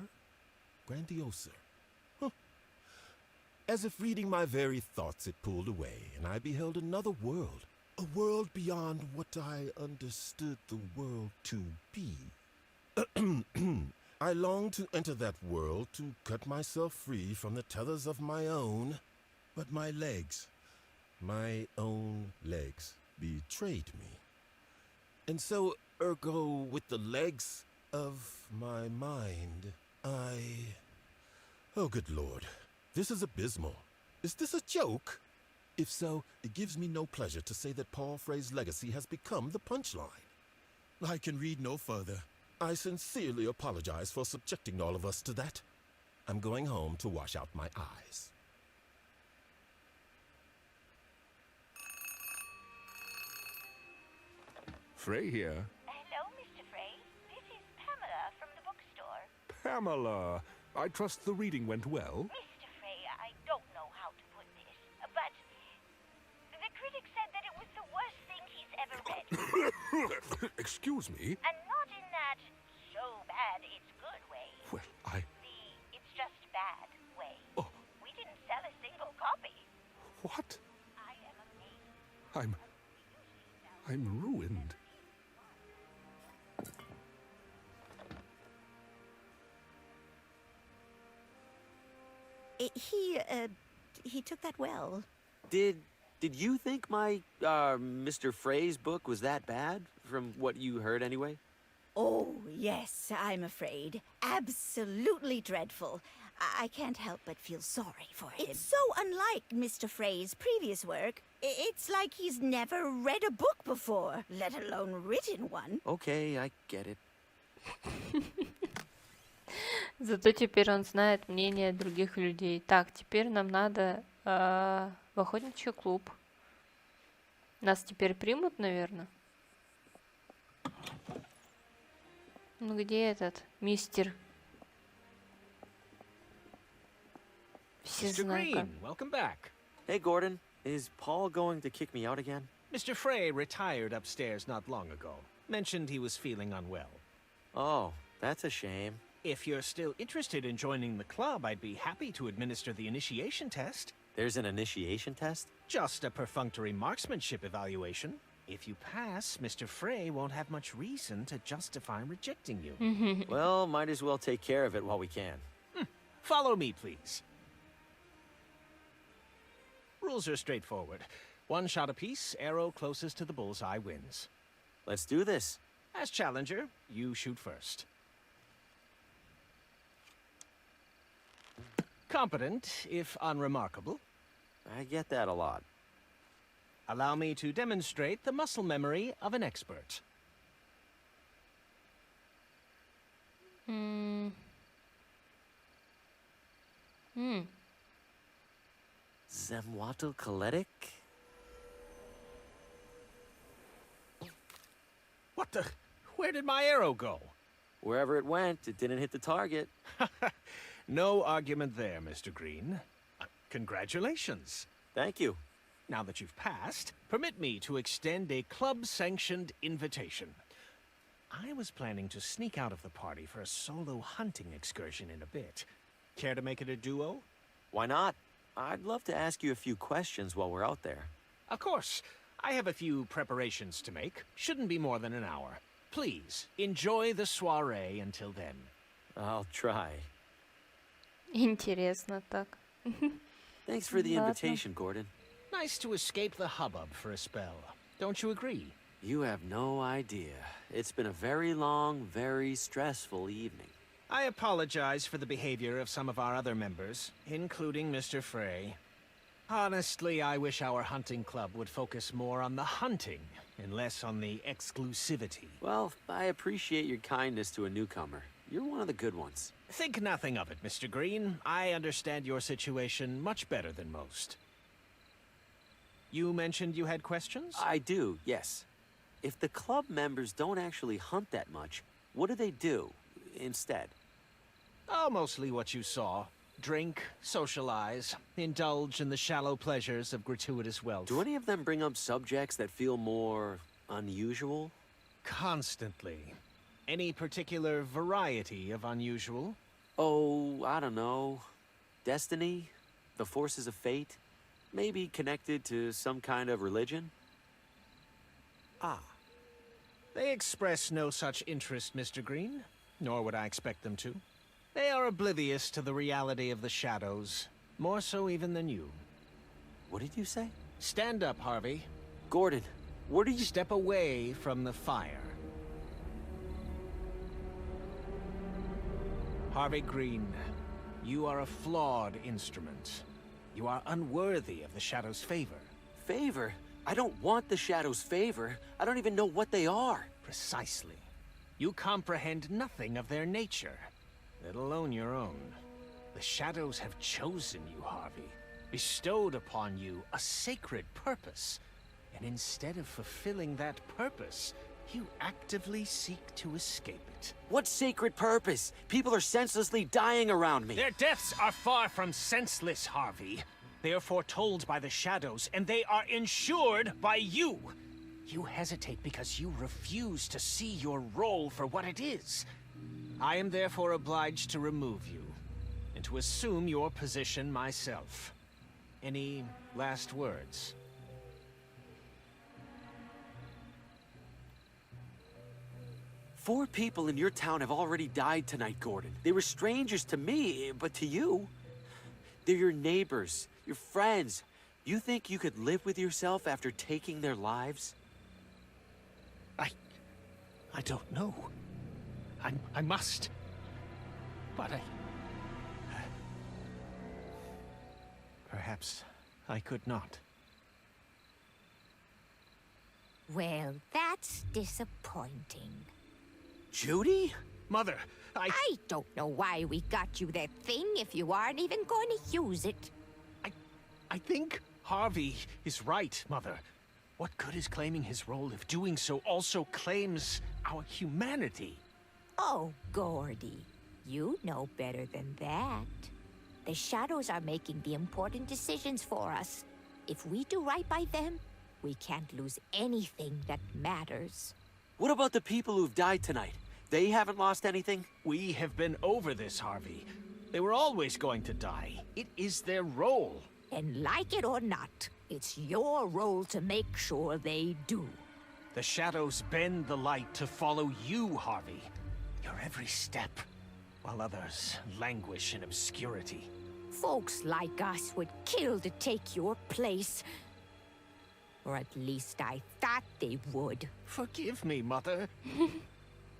Grandioser. Huh. As if reading my very thoughts, it pulled away, and I beheld another world. A world beyond what I understood the world to be. I longed to enter that world, to cut myself free from the tethers of my own, but my legs, my own legs, betrayed me. And so, ergo, with the legs of my mind, Oh, good Lord, this is abysmal. Is this a joke? If so, it gives me no pleasure to say that Paul Frey's legacy has become the punchline. I can read no further. I sincerely apologize for subjecting all of us to that. I'm going home to wash out my eyes. Frey here. Hello, Mr. Frey. This is Pamela from the bookstore. Pamela, I trust the reading went well. Mr. Frey, I don't know how to put this, but the critic said that it was the worst thing he's ever read. Excuse me? And not in that so bad it's good way. Well, The it's just bad way. Oh. We didn't sell a single copy. What? I am amazed. I'm ruined. He took that well. Did you think my, Mr. Frey's book was that bad? From what you heard anyway? Oh, yes, I'm afraid. Absolutely dreadful. I can't help but feel sorry for him. It's so unlike Mr. Frey's previous work. It's like he's never read a book before, let alone written one. Okay, I get it. Зато теперь он знает мнение других людей. Так, теперь нам надо в охотничий клуб. Нас теперь примут, наверное. Ну где этот мистер? Mr. Green, welcome back. Hey, Gordon. Is Paul going to kick me out again? Mr. Frey retired upstairs not long ago. Mentioned he was feeling unwell. Oh, that's a shame. If you're still interested in joining the club, I'd be happy to administer the initiation test. There's an initiation test? Just a perfunctory marksmanship evaluation. If you pass, Mr. Frey won't have much reason to justify rejecting you. Well, might as well take care of it while we can. Follow me, please. Rules are straightforward. One shot apiece, arrow closest to the bullseye wins. Let's do this. As challenger, you shoot first. Competent, if unremarkable. I get that a lot. Allow me to demonstrate the muscle memory of an expert. Zemwatokoletic? What the? Where did my arrow go? Wherever it went, it didn't hit the target. No argument there, Mr. Green. Congratulations. Thank you. Now that you've passed, permit me to extend a club-sanctioned invitation. I was planning to sneak out of the party for a solo hunting excursion in a bit. Care to make it a duo? Why not? I'd love to ask you a few questions while we're out there. Of course. I have a few preparations to make. Shouldn't be more than an hour. Please, enjoy the soiree until then. I'll try. Интересно так. Thanks for the Ладно. invitation, Gordon. Nice to escape the hubbub for a spell. Don't you agree? You have no idea. It's been a very long, very stressful evening. I apologize for the behavior of some of our other members, including Mr. Frey. Honestly, I wish our hunting club would focus more on the hunting and less on the exclusivity. Well, I appreciate your kindness to a newcomer. You're one of the good ones. Think nothing of it, Mr. Green. I understand your situation much better than most. You mentioned you had questions? I do, yes. If the club members don't actually hunt that much, what do they do instead? Oh, mostly what you saw. Drink, socialize, indulge in the shallow pleasures of gratuitous wealth. Do any of them bring up subjects that feel more unusual? Constantly. Any particular variety of unusual? Oh, I don't know. Destiny? The forces of fate? Maybe connected to some kind of religion? Ah. They express no such interest, Mr. Green, nor would I expect them to. They are oblivious to the reality of the shadows, more so even than you. What did you say? Stand up, Harvey. Gordon, where do you... Step away from the fire. Harvey Green, you are a flawed instrument. You are unworthy of the Shadow's favor. Favor? I don't want the Shadow's favor. I don't even know what they are. Precisely. You comprehend nothing of their nature, let alone your own. The Shadows have chosen you, Harvey, bestowed upon you a sacred purpose, and instead of fulfilling that purpose, you actively seek to escape it. What sacred purpose? People are senselessly dying around me. Their deaths are far from senseless, Harvey. They are foretold by the Shadows, and they are ensured by you. You hesitate because you refuse to see your role for what it is. I am therefore obliged to remove you, and to assume your position myself. Any last words? 4 people in your town have already died tonight, Gordon. They were strangers to me, but to you, they're your neighbors, your friends. You think you could live with yourself after taking their lives? I don't know. I must. But perhaps I could not. Well, that's disappointing. Judy? Mother, I don't know why we got you that thing if you aren't even going to use it. I think Harvey is right, Mother. What good is claiming his role if doing so also claims our humanity? Oh, Gordy, you know better than that. The Shadows are making the important decisions for us. If we do right by them, we can't lose anything that matters. What about the people who've died tonight? They haven't lost anything? We have been over this, Harvey. They were always going to die. It is their role. And like it or not, it's your role to make sure they do. The Shadows bend the light to follow you, Harvey. Your every step, while others languish in obscurity. Folks like us would kill to take your place. Or at least I thought they would. Forgive me, Mother.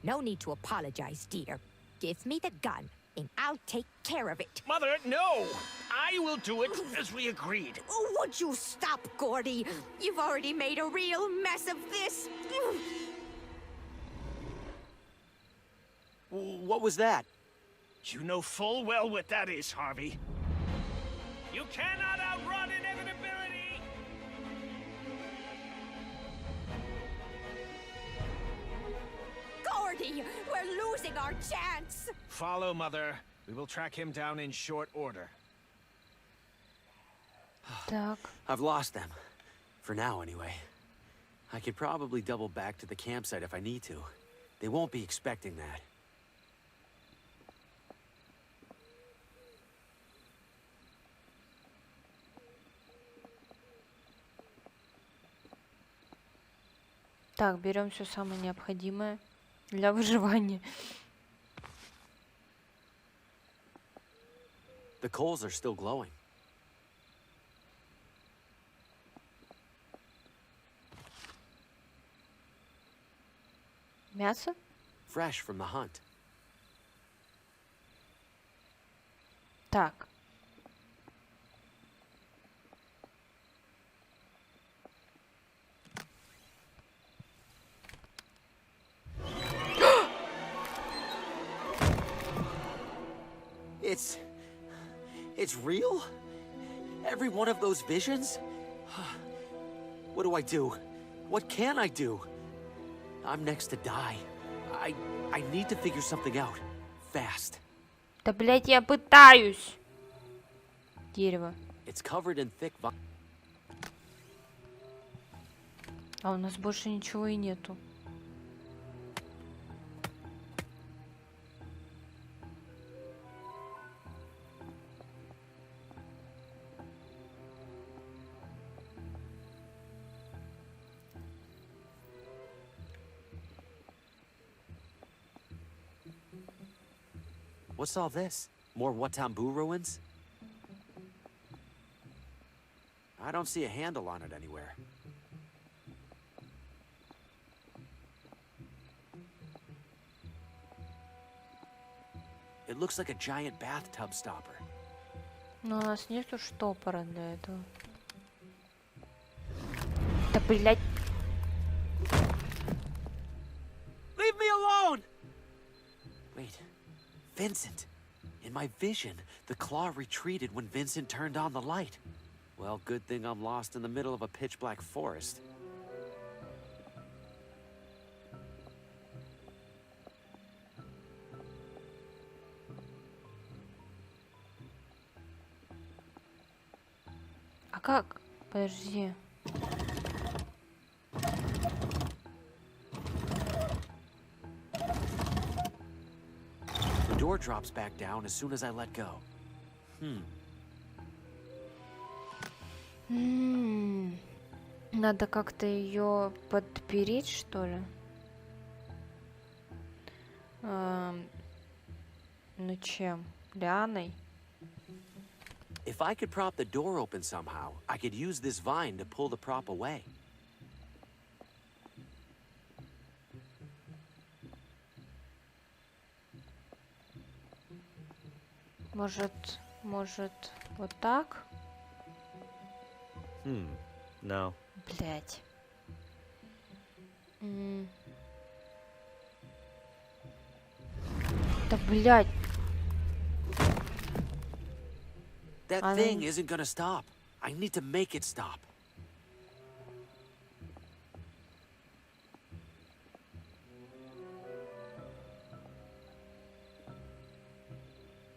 No need to apologize, dear. Give me the gun, and I'll take care of it. Mother, no! I will do it as we agreed. Oh, would you stop, Gordy? You've already made a real mess of this. What was that? You know full well what that is, Harvey. You cannot outrun inevitability! Gordy, we're losing our chance. Follow, Mother. We will track him down in short order. Так. I've lost them. For now, anyway. I could probably double back to the campsite if I need to. They won't be expecting that. Так, берем все самое необходимое для выживания. The coals are still glowing. Мясо? Fresh from the hunt. Так. It's real? Every one of those visions? What do I do? What can I do? I'm next to die. I need to figure something out. Fast. Да, блядь, я пытаюсь. Дерево. It's covered in thick А у нас больше ничего и нету. What's all this? More Watambu ruins? I don't see a handle on it anywhere. It looks like a giant bathtub stopper. Но у нас нету штопора для этого. Да, блядь. Leave me alone! Wait. Vincent. In my vision, the claw retreated when Vincent turned on the light. Well, good thing I'm lost in the middle of a pitch-black forest. А как? Подожди. The door drops back down as soon as I let go. Надо как-то ее подпереть, что ли? Ну чем? Лианой? If I could prop the door open somehow, I could use this vine to pull the prop away. Может, вот так? No. Блять. Да, блядь. That thing isn't gonna stop. I need to make it stop.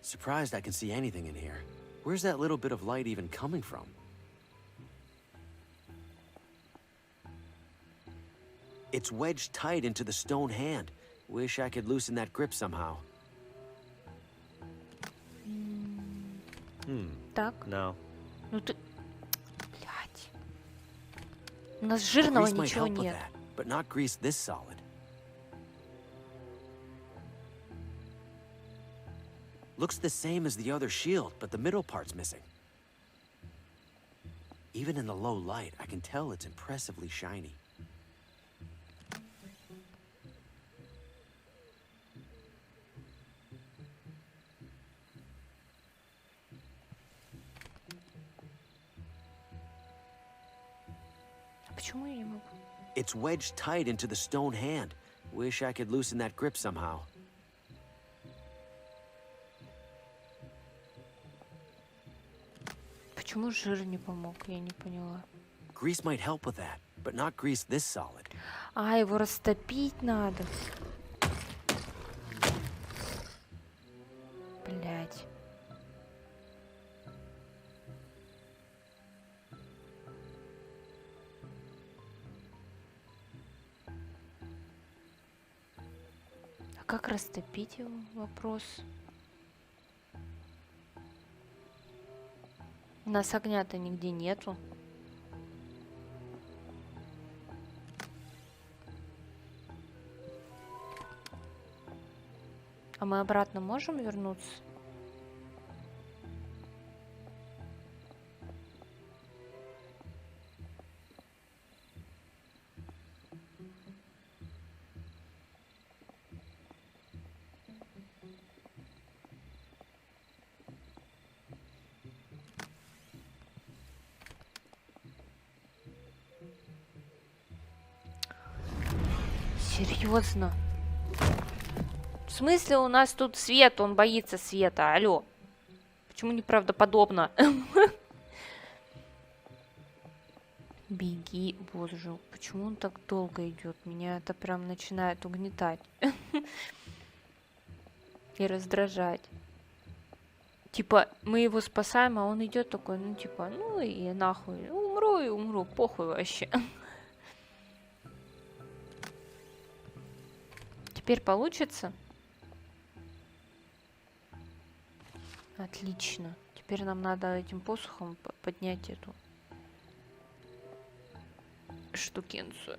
Surprised I can see anything in here. Where's that little bit of light even coming from? It's wedged tight into the stone hand. Wish I could loosen that grip somehow. Так. No. Ну ты... Блядь. У нас жирного Grease might ничего help with нет. that, but not grease this solid. Looks the same as the other shield, but the middle part's missing. Even in the low light, I can tell it's impressively shiny. Почему я не могу? It's wedged tight into the stone hand. Wish I could loosen that grip somehow. Почему жир не помог? Я не поняла. Grease might help with that, but not grease this solid. А, его растопить надо. Блять. А как растопить его? Вопрос. У нас огня-то нигде нету. А мы обратно можем вернуться? Серьезно? В смысле у нас тут свет, он боится света, алло. Почему неправдоподобно? Беги, боже, почему он так долго идет? Меня это прям начинает угнетать и раздражать. Типа, мы его спасаем, а он идет такой, ну типа, ну и нахуй, умру и умру, похуй вообще. Теперь получится? Отлично. Теперь нам надо этим посохом поднять эту штукенцию.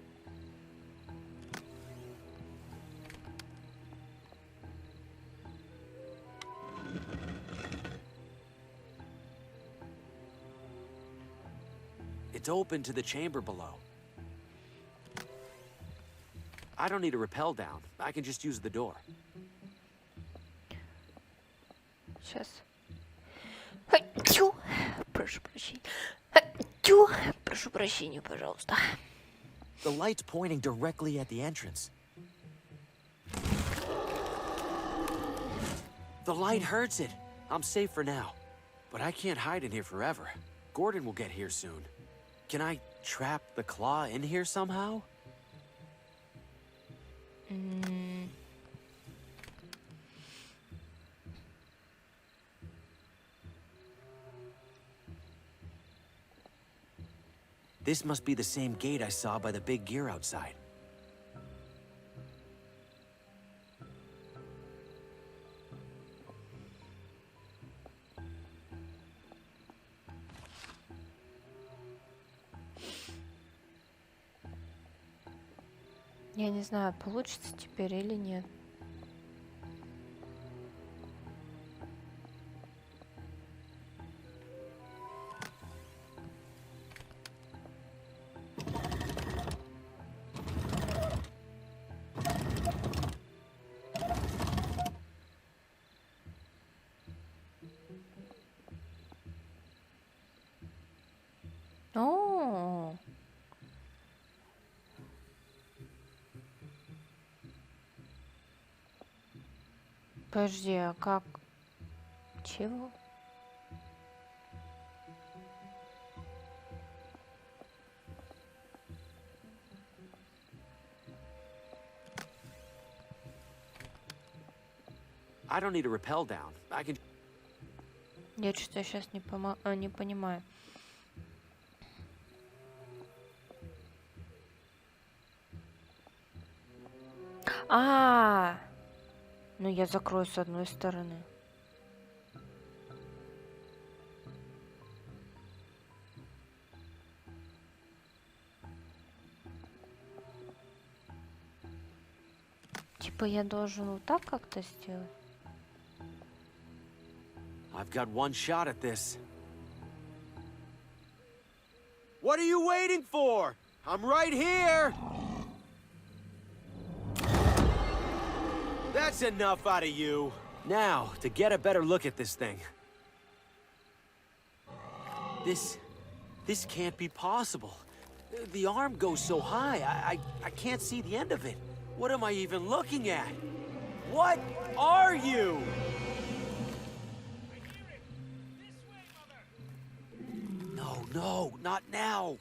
It's open to the chamber below. I don't need a rappel down. I can just use the door. Сейчас. Хочу. Прошу прощения. Хочу. Прошу прощения, пожалуйста. The light's pointing directly at the entrance. The light hurts it. I'm safe for now. But I can't hide in here forever. Gordon will get here soon. Can I trap the claw in here somehow? This must be the same gate I saw by the big gear outside. Я не знаю, получится теперь или нет. О, подожди, а как? Чего? I don't need a rappel down. I can... Я что-то сейчас не понимаю. Ну я закрою с одной стороны. Типа я должен вот так как-то сделать. I've got one shot at this. What are you waiting for? I'm right here! That's enough out of you. Now, to get a better look at this thing. This can't be possible. The arm goes so high, I can't see the end of it. What am I even looking at? What are you? No, not now.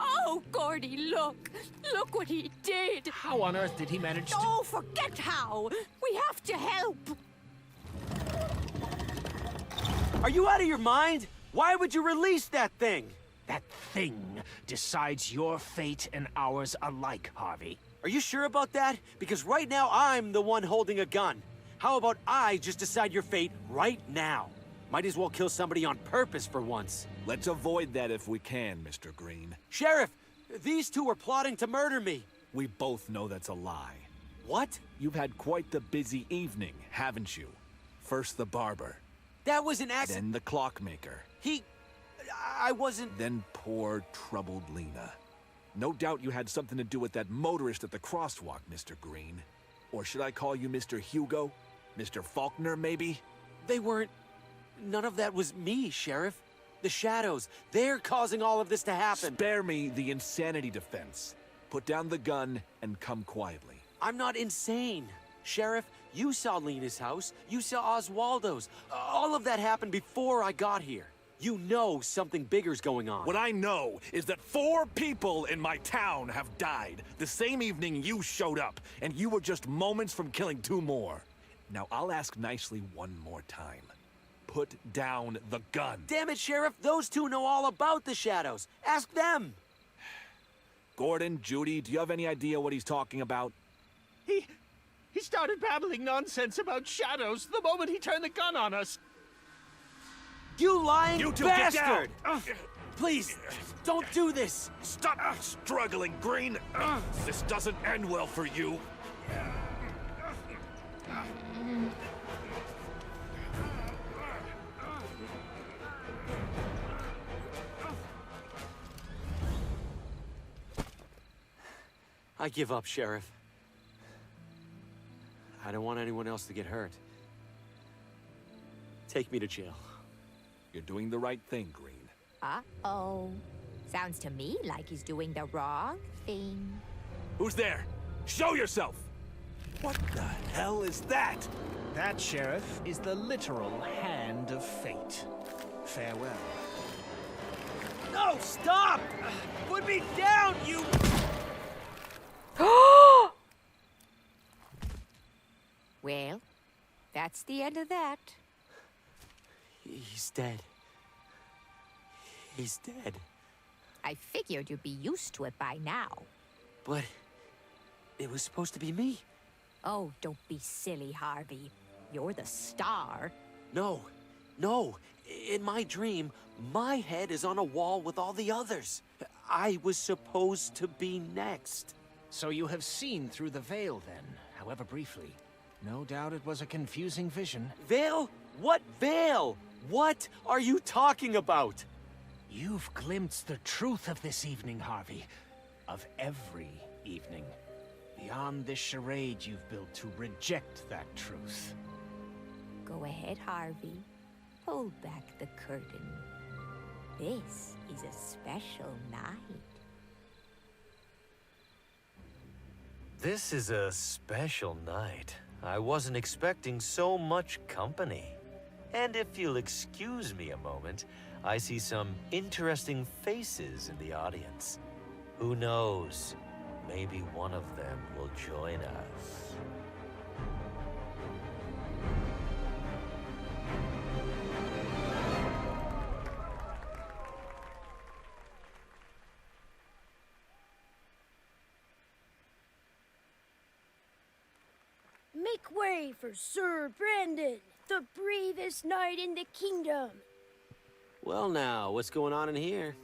Oh, Gordy, look! Look what he did! How on earth did he manage to... Oh, forget how! We have to help! Are you out of your mind? Why would you release that thing? That thing decides your fate and ours alike, Harvey. Are you sure about that? Because right now I'm the one holding a gun. How about I just decide your fate right now? Might as well kill somebody on purpose for once. Let's avoid that if we can, Mr. Green. Sheriff, these two were plotting to murder me. We both know that's a lie. What? You've had quite the busy evening, haven't you? First the barber. That was an accident. Then the clockmaker. I wasn't... Then poor, troubled Lena. No doubt you had something to do with that motorist at the crosswalk, Mr. Green. Or should I call you Mr. Hugo? Mr. Faulkner, maybe? They weren't... None of that was me, Sheriff. The shadows, they're causing all of this to happen. Spare me the insanity defense. Put down the gun and come quietly. I'm not insane. Sheriff, you saw Lena's house. You saw Oswaldo's. All of that happened before I got here. You know something bigger's going on. What I know is that 4 people in my town have died the same evening you showed up, and you were just moments from killing 2 more. Now, I'll ask nicely one more time. Put down the gun. Damn it, Sheriff. Those 2 know all about the shadows. Ask them. Gordon, Judy, do you have any idea what he's talking about? He started babbling nonsense about shadows the moment he turned the gun on us. You lying You two bastard! get down! Please, don't do this! Stop struggling, Green! This doesn't end well for you. I give up, Sheriff. I don't want anyone else to get hurt. Take me to jail. You're doing the right thing, Green. Uh-oh. Sounds to me like he's doing the wrong thing. Who's there? Show yourself! What the hell is that? That, Sheriff, is the literal hand of fate. Farewell. No, stop! Put me down, you... Well, that's the end of that. He's dead. He's dead. I figured you'd be used to it by now. But it was supposed to be me. Oh, don't be silly, Harvey. You're the star. No, no. In my dream, my head is on a wall with all the others. I was supposed to be next. So you have seen through the veil, then, however briefly. No doubt it was a confusing vision. Veil? What veil? What are you talking about? You've glimpsed the truth of this evening, Harvey. Of every evening. Beyond this charade you've built to reject that truth. Go ahead, Harvey. Pull back the curtain. This is a special night. This is a special night. I wasn't expecting so much company. And if you'll excuse me a moment, I see some interesting faces in the audience. Who knows? Maybe one of them will join us. Make way for Sir Brandon, the bravest knight in the kingdom. Well now, what's going on in here?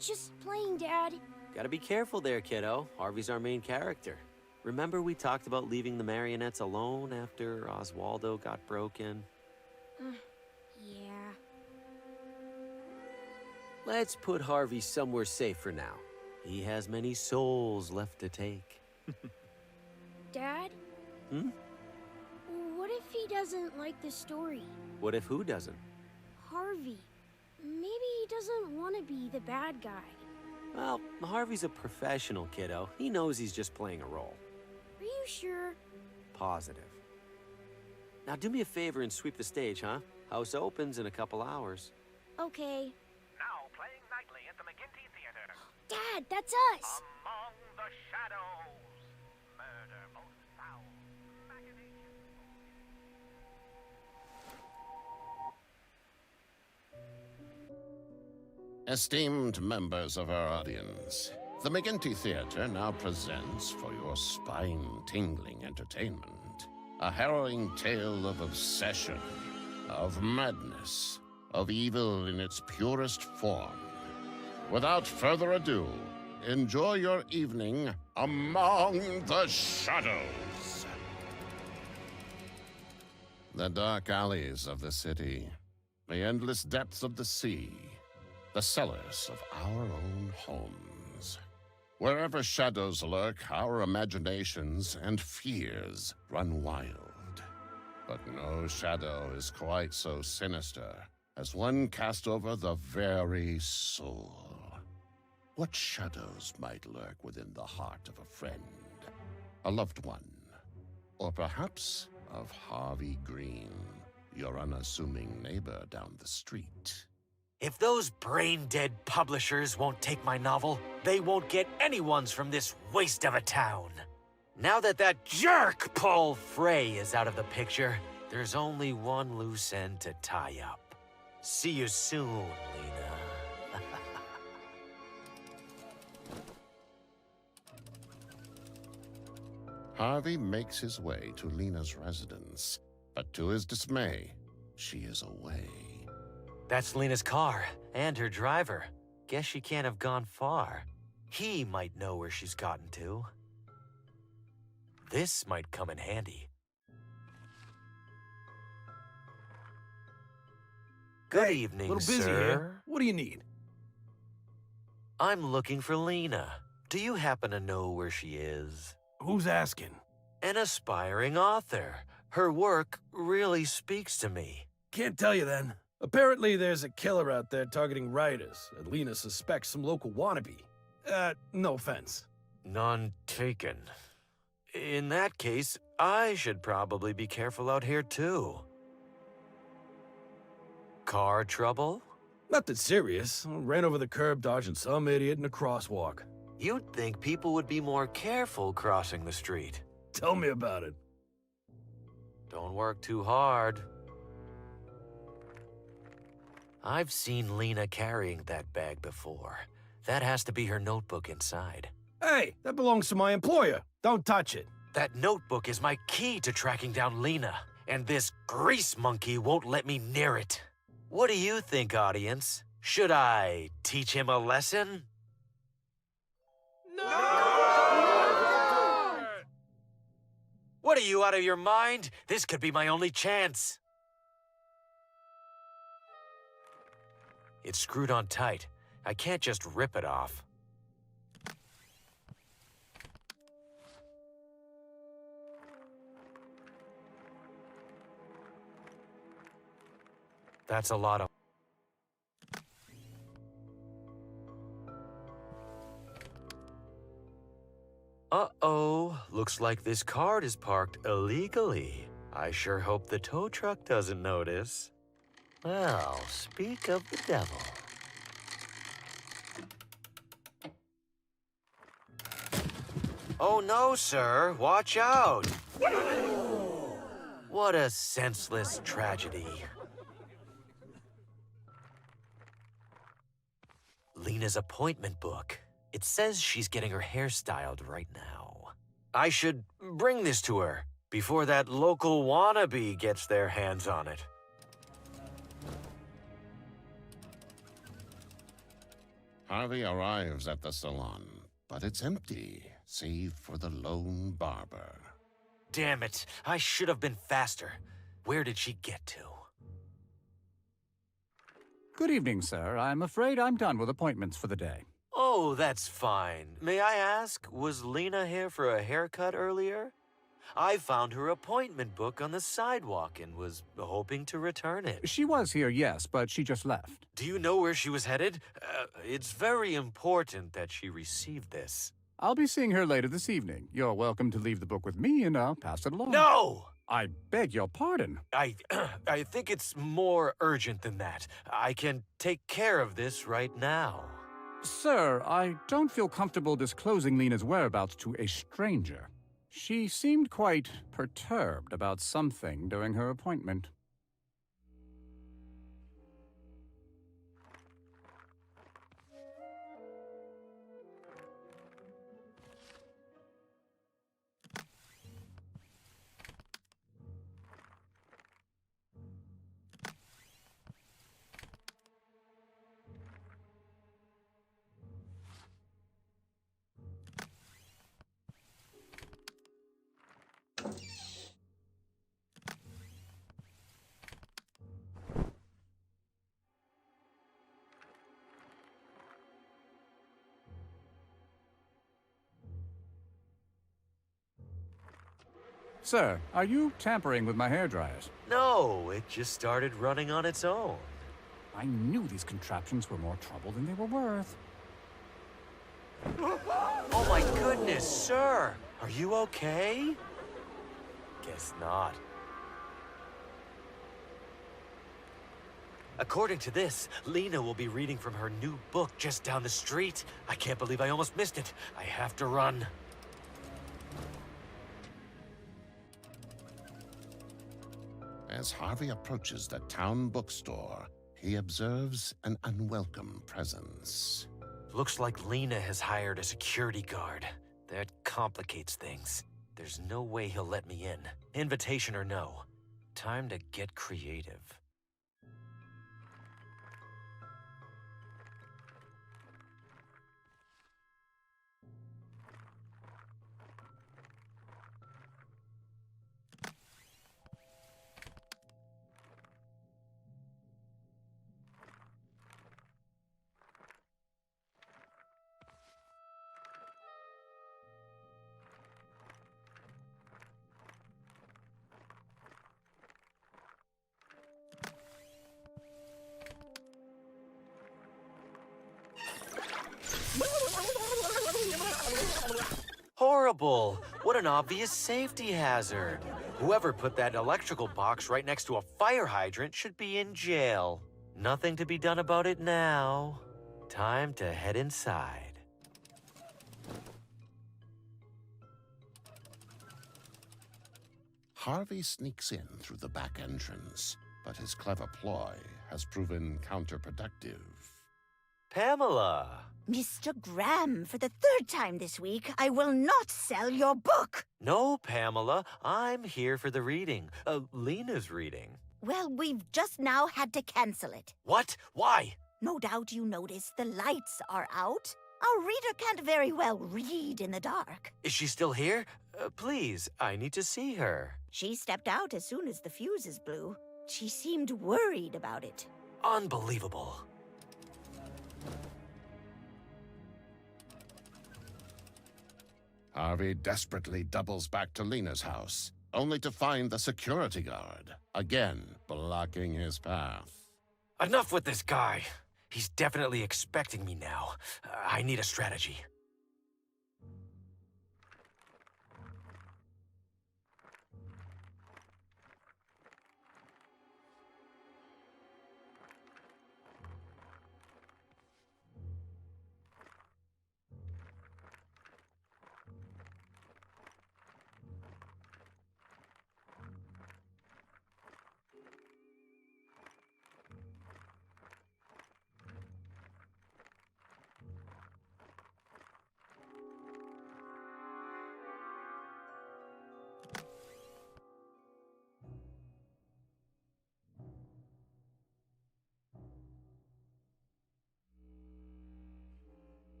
Just playing, Dad. Gotta be careful there, kiddo. Harvey's our main character. Remember we talked about leaving the marionettes alone after Oswaldo got broken? Yeah. Let's put Harvey somewhere safe for now. He has many souls left to take. Dad? Hmm? What if he doesn't like the story? What if who doesn't? Harvey. Maybe he doesn't want to be the bad guy. Well, Harvey's a professional, kiddo. He knows he's just playing a role. Are you sure? Positive. Now do me a favor and sweep the stage, huh? House opens in a couple hours. Okay. Now playing nightly at the McGinty Theater. Dad, that's us! Among the Shadows. Murder most foul. Machination. Esteemed members of our audience, the McGinty Theater now presents for your spine-tingling entertainment a harrowing tale of obsession, of madness, of evil in its purest form. Without further ado, enjoy your evening Among the Shadows. The dark alleys of the city, the endless depths of the sea, the cellars of our own homes. Wherever shadows lurk, our imaginations and fears run wild. But no shadow is quite so sinister as one cast over the very soul. What shadows might lurk within the heart of a friend, a loved one, Or perhaps of Harvey Green, your unassuming neighbor down the street. If those brain-dead publishers won't take my novel, they won't get anyone's from this waste of a town. Now that that jerk Paul Frey is out of the picture, there's only one loose end to tie up. See you soon, Lena. Harvey makes his way to Lena's residence, but to his dismay, she is away. That's Lena's car, and her driver. Guess she can't have gone far. He might know where she's gotten to. This might come in handy. Good evening, little busy sir. here. What do you need? I'm looking for Lena. Do you happen to know where she is? Who's asking? An aspiring author. Her work really speaks to me. Can't tell you then. Apparently there's a killer out there targeting writers, and Lena suspects some local wannabe. No offense. None taken. In that case, I should probably be careful out here too. Car trouble? Nothing serious. Ran over the curb dodging some idiot in a crosswalk. You'd think people would be more careful crossing the street. Tell me about it. Don't work too hard. I've seen Lena carrying that bag before. That has to be her notebook inside. Hey, that belongs to my employer. Don't touch it. That notebook is my key to tracking down Lena, and this grease monkey won't let me near it. What do you think, audience? Should I teach him a lesson? No! What are you, out of your mind? This could be my only chance. It's screwed on tight. I can't just rip it off. That's a lot of... Uh-oh. Looks like this cart is parked illegally. I sure hope the tow truck doesn't notice. Well, speak of the devil. Oh no, sir. Watch out. What a senseless tragedy. Lena's appointment book. It says she's getting her hair styled right now. I should bring this to her before that local wannabe gets their hands on it. Harvey arrives at the salon, but it's empty, save for the lone barber. Damn it, I should have been faster. Where did she get to? Good evening, sir. I'm afraid I'm done with appointments for the day. Oh, that's fine. May I ask, was Lena here for a haircut earlier? I found her appointment book on the sidewalk and was hoping to return it. She was here, yes, but she just left. Do you know where she was headed? It's very important that she received this. I'll be seeing her later this evening. You're welcome to leave the book with me and I'll pass it along. No! I beg your pardon. I think it's more urgent than that. I can take care of this right now. Sir, I don't feel comfortable disclosing Lena's whereabouts to a stranger. She seemed quite perturbed about something during her appointment. Sir, are you tampering with my hairdryers? No, it just started running on its own. I knew these contraptions were more trouble than they were worth. Oh my goodness, sir! Are you okay? Guess not. According to this, Lena will be reading from her new book just down the street. I can't believe I almost missed it. I have to run. As Harvey approaches the town bookstore, he observes an unwelcome presence. Looks like Lena has hired a security guard. That complicates things. There's no way he'll let me in. Invitation or no. Time to get creative. Horrible! What an obvious safety hazard. Whoever put that electrical box right next to a fire hydrant should be in jail. Nothing to be done about it now. Time to head inside. Harvey sneaks in through the back entrance, but his clever ploy has proven counterproductive. Pamela! Mr. Graham, for the third time this week, I will not sell your book. No, Pamela. I'm here for the reading. Lena's reading. Well, we've just now had to cancel it. What? Why? No doubt you noticed the lights are out. Our reader can't very well read in the dark. Is she still here? Please, I need to see her. She stepped out as soon as the fuses blew. She seemed worried about it. Unbelievable. Harvey desperately doubles back to Lena's house, only to find the security guard, again blocking his path. Enough with this guy. He's definitely expecting me now. I need a strategy.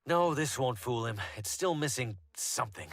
No, this won't fool him. It's still missing something.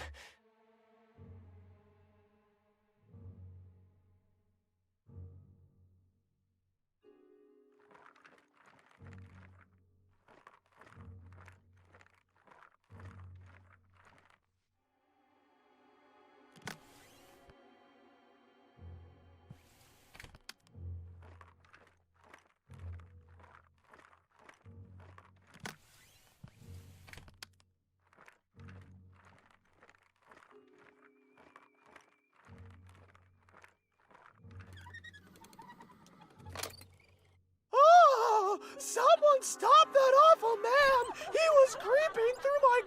Someone stop that awful man! He was creeping through my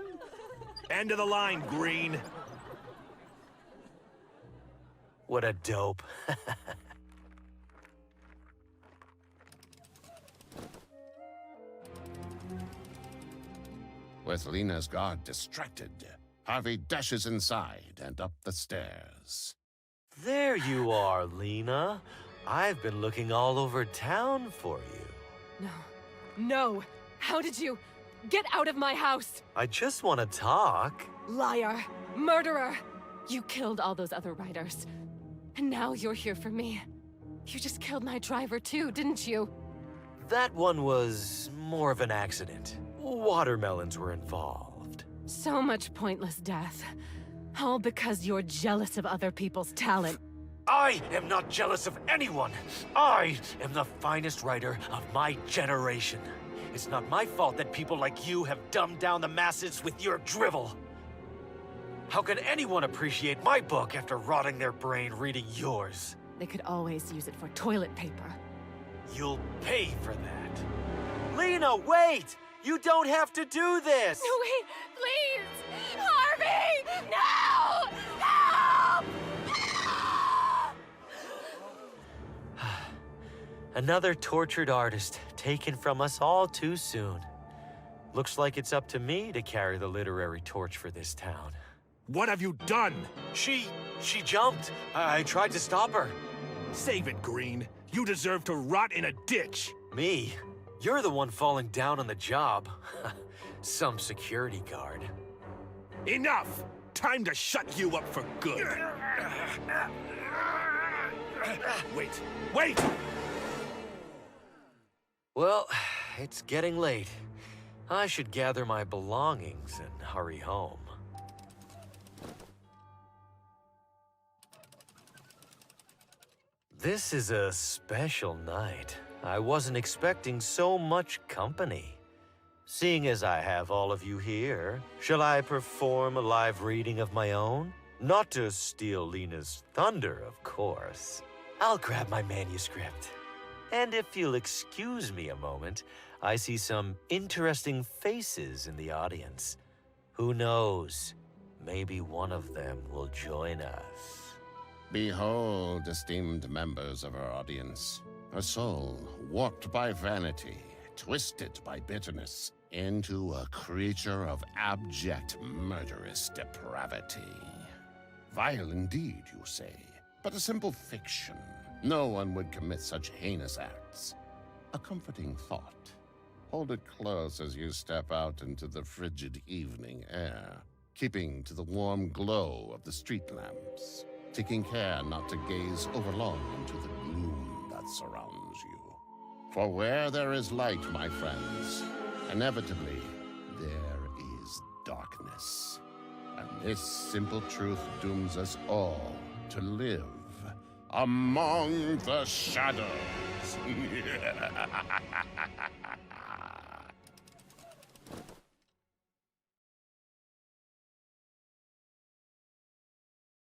garden! End of the line, Green. What a dope. With Lena's guard distracted, Harvey dashes inside and up the stairs. There you are, Lena. I've been looking all over town for you. No. No! How did you... Get out of my house! I just want to talk. Liar! Murderer! You killed all those other writers. And now you're here for me. You just killed my driver too, didn't you? That one was more of an accident. Watermelons were involved. So much pointless death. All because you're jealous of other people's talent. I am not jealous of anyone. I am the finest writer of my generation. It's not my fault that people like you have dumbed down the masses with your drivel. How can anyone appreciate my book after rotting their brain reading yours? They could always use it for toilet paper. You'll pay for that. Lena, wait! You don't have to do this! No, wait, please! Harvey! No! Help! Another tortured artist, taken from us all too soon. Looks like it's up to me to carry the literary torch for this town. What have you done? She jumped. I tried to stop her. Save it, Green. You deserve to rot in a ditch. Me? You're the one falling down on the job. Some security guard. Enough! Time to shut you up for good. Wait, wait! Well, it's getting late. I should gather my belongings and hurry home. This is a special night. I wasn't expecting so much company. Seeing as I have all of you here, shall I perform a live reading of my own? Not to steal Lena's thunder, of course. I'll grab my manuscript. And if you'll excuse me a moment, I see some interesting faces in the audience. Who knows? Maybe one of them will join us. Behold, esteemed members of our audience, a soul warped by vanity, twisted by bitterness, into a creature of abject murderous depravity. Vile indeed, you say, but a simple fiction. No one would commit such heinous acts. A comforting thought. Hold it close as you step out into the frigid evening air, keeping to the warm glow of the street lamps, taking care not to gaze overlong into the gloom that surrounds you. For where there is light, my friends, inevitably there is darkness. And this simple truth dooms us all to live among the shadows.